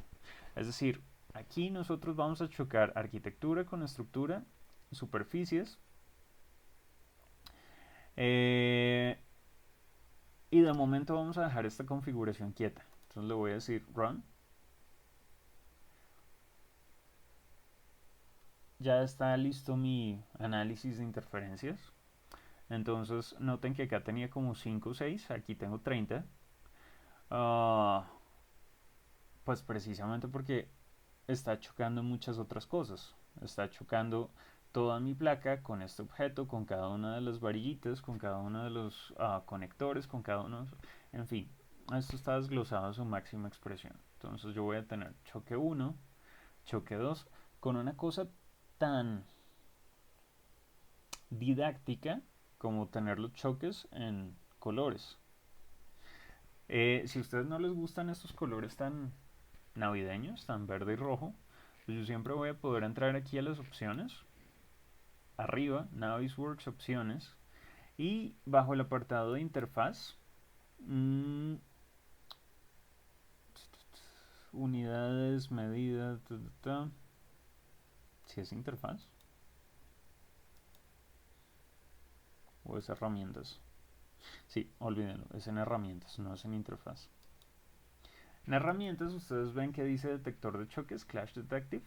Es decir, aquí nosotros vamos a chocar arquitectura con estructura, superficies. Y de momento vamos a dejar esta configuración quieta. Entonces le voy a decir run. Ya está listo mi análisis de interferencias. Entonces noten que acá tenía como 5 o 6, aquí tengo 30. Pues precisamente porque está chocando muchas otras cosas. Está chocando toda mi placa con este objeto, con cada una de las varillitas, con cada uno de los conectores, con cada uno. En fin, esto está desglosado a su máxima expresión. Entonces yo voy a tener choque 1, choque 2, con una cosa tan didáctica como tener los choques en colores. Si a ustedes no les gustan estos colores tan navideños, tan verde y rojo, pues yo siempre voy a poder entrar aquí a las opciones, arriba, Navisworks opciones, y bajo el apartado de interfaz, unidades, medidas, si es interfaz o es herramientas. Sí, olvídenlo, es en herramientas, no es en interfaz. En herramientas ustedes ven que dice detector de choques, Clash Detective.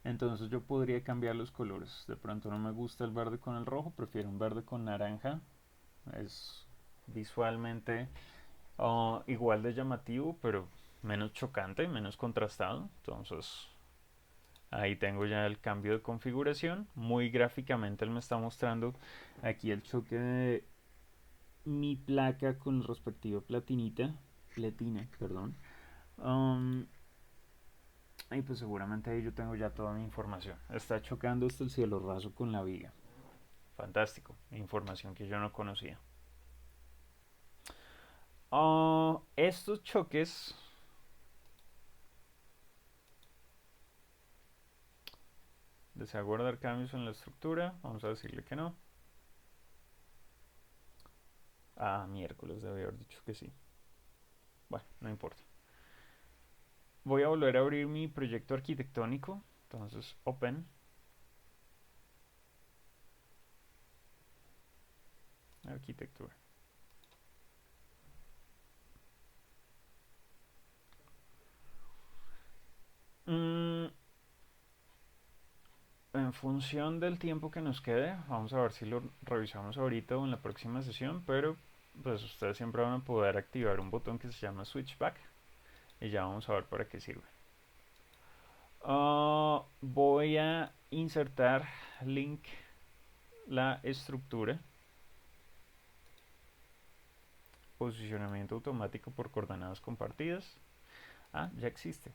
Entonces yo podría cambiar los colores. De pronto no me gusta el verde con el rojo, prefiero un verde con naranja. Es visualmente igual de llamativo, pero menos chocante, menos contrastado. Entonces ahí tengo ya el cambio de configuración. Muy gráficamente él me está mostrando aquí el choque de mi placa con la respectiva platina, perdón. Y pues seguramente ahí yo tengo ya toda mi información. Está chocando hasta el cielo raso con la viga. Fantástico, información que yo no conocía. Estos choques ¿Desea guardar cambios en la estructura? Vamos a decirle que no. Ah, miércoles, debe haber dicho que sí. Bueno, no importa. Voy a volver a abrir mi proyecto arquitectónico. Entonces, Open. Arquitectura. Mm, en función del tiempo que nos quede, vamos a ver si lo revisamos ahorita o en la próxima sesión, pero pues ustedes siempre van a poder activar un botón que se llama Switchback y ya vamos a ver para qué sirve. Voy a insertar link la estructura, posicionamiento automático por coordenadas compartidas. Ah, ya existe.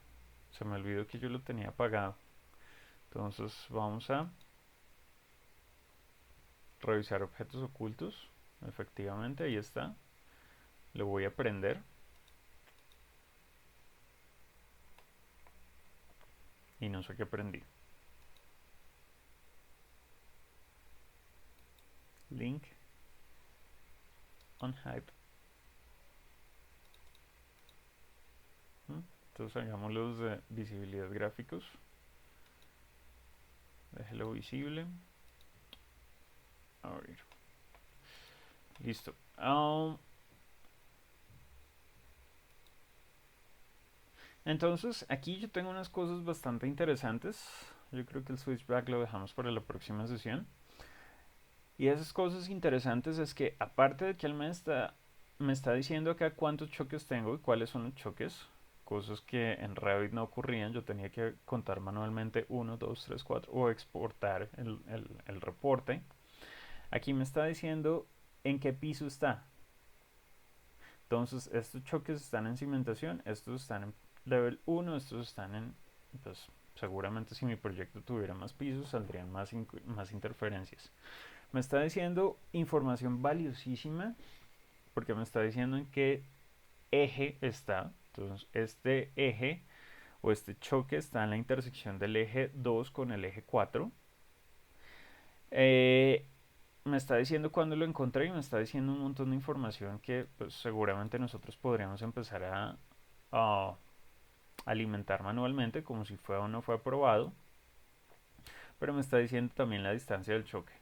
Se me olvidó que yo lo tenía apagado. Entonces vamos a revisar objetos ocultos. Efectivamente, ahí está. Lo voy a prender. Y no sé qué prendí. Link on hype. Entonces hagamos los de visibilidad gráficos. Déjelo visible. Abrir. Listo. Entonces aquí yo tengo unas cosas bastante interesantes. Yo creo que el switchback lo dejamos para la próxima sesión. Y esas cosas interesantes es que aparte de que él me está diciendo acá cuántos choques tengo y cuáles son los choques, cosas que en Revit no ocurrían, yo tenía que contar manualmente 1, 2, 3, 4 o exportar el reporte. Aquí me está diciendo en qué piso está. Entonces estos choques están en cimentación, estos están en level 1, estos están en, pues seguramente si mi proyecto tuviera más pisos saldrían más interferencias. Me está diciendo información valiosísima porque me está diciendo en qué eje está. Entonces este eje o este choque está en la intersección del eje 2 con el eje 4. Me está diciendo cuándo lo encontré y me está diciendo un montón de información que pues, seguramente nosotros podríamos empezar a alimentar manualmente como si fue o no fue aprobado. Pero me está diciendo también la distancia del choque.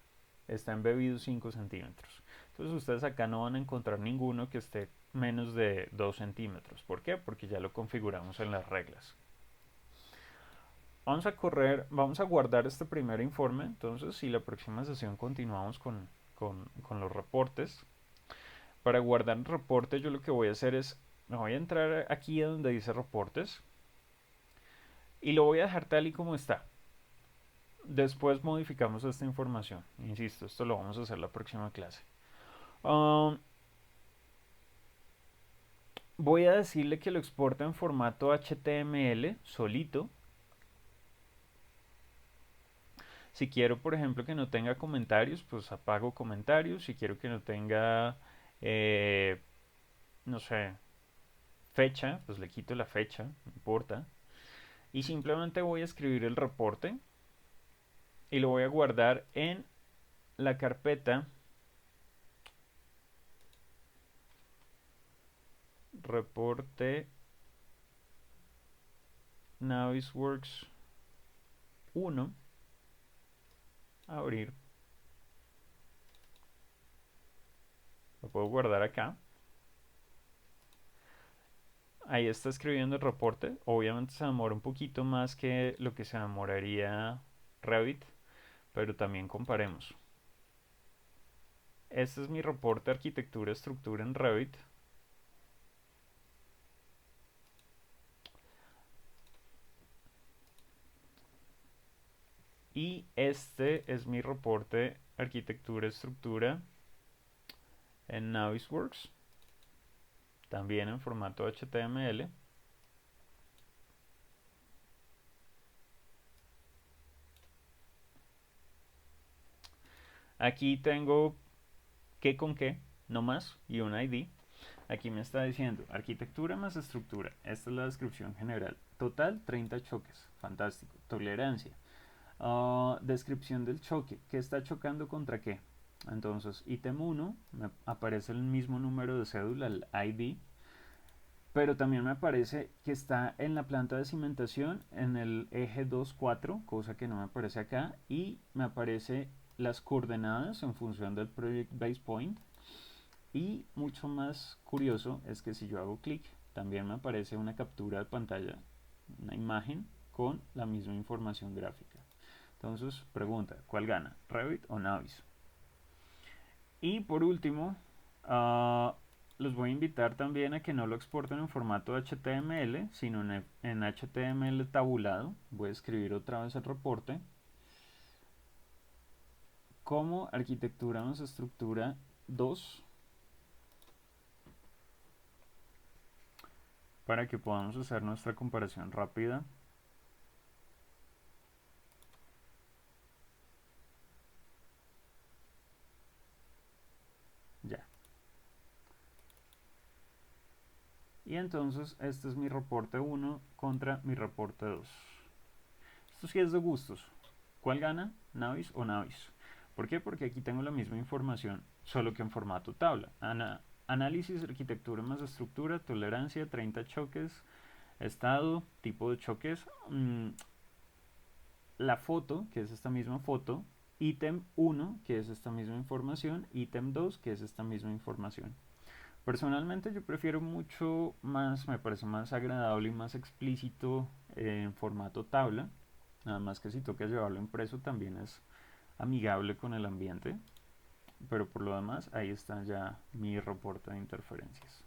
Está embebido 5 centímetros. Entonces ustedes acá no van a encontrar ninguno que esté menos de 2 centímetros. ¿Por qué? Porque ya lo configuramos en las reglas. Vamos a guardar este primer informe. Entonces, si la próxima sesión continuamos con los reportes. Para guardar el reporte, yo lo que voy a hacer es, me voy a entrar aquí donde dice reportes y lo voy a dejar tal y como está. Después modificamos esta información. Insisto, esto lo vamos a hacer la próxima clase. Voy a decirle que lo exporte en formato HTML solito. Si quiero, por ejemplo, que no tenga comentarios, pues apago comentarios. Si quiero que no tenga, no sé, fecha, pues le quito la fecha, no importa. Y simplemente voy a escribir el reporte y lo voy a guardar en la carpeta reporte Navisworks 1. Abrir. Lo puedo guardar acá. Ahí está escribiendo el reporte. Obviamente se demora un poquito más que lo que se demoraría Revit, pero también comparemos. Este es mi reporte de arquitectura estructura en Revit. Y este es mi reporte arquitectura estructura en Navisworks, también en formato HTML. Aquí tengo qué con qué, no más, y un ID. Aquí me está diciendo arquitectura más estructura. Esta es la descripción general. Total 30 choques. Fantástico. Tolerancia. Descripción del choque. ¿Qué está chocando contra qué? Entonces, ítem 1, me aparece el mismo número de cédula, el ID, pero también me aparece que está en la planta de cimentación en el eje 2,4, cosa que no me aparece acá, y me aparece las coordenadas en función del Project Base Point. Y mucho más curioso es que si yo hago clic, también me aparece una captura de pantalla, una imagen con la misma información gráfica. Entonces, pregunta, ¿cuál gana? ¿Revit o Navis? Y por último, los voy a invitar también a que no lo exporten en formato HTML, sino en HTML tabulado. Voy a escribir otra vez el reporte. Como arquitectura más estructura 2, para que podamos hacer nuestra comparación rápida. Ya. Y entonces este es mi reporte 1 contra mi reporte 2. Esto sí es de gustos. ¿Cuál gana? ¿Navis o Navis? ¿Por qué? Porque aquí tengo la misma información, solo que en formato tabla. Análisis, arquitectura más estructura, tolerancia, 30 choques, estado, tipo de choques, la foto, que es esta misma foto, ítem 1, que es esta misma información, ítem 2, que es esta misma información. Personalmente yo prefiero mucho más, me parece más agradable y más explícito en formato tabla. Nada más que si toca llevarlo impreso también es amigable con el ambiente. Pero por lo demás ahí está ya mi reporte de interferencias.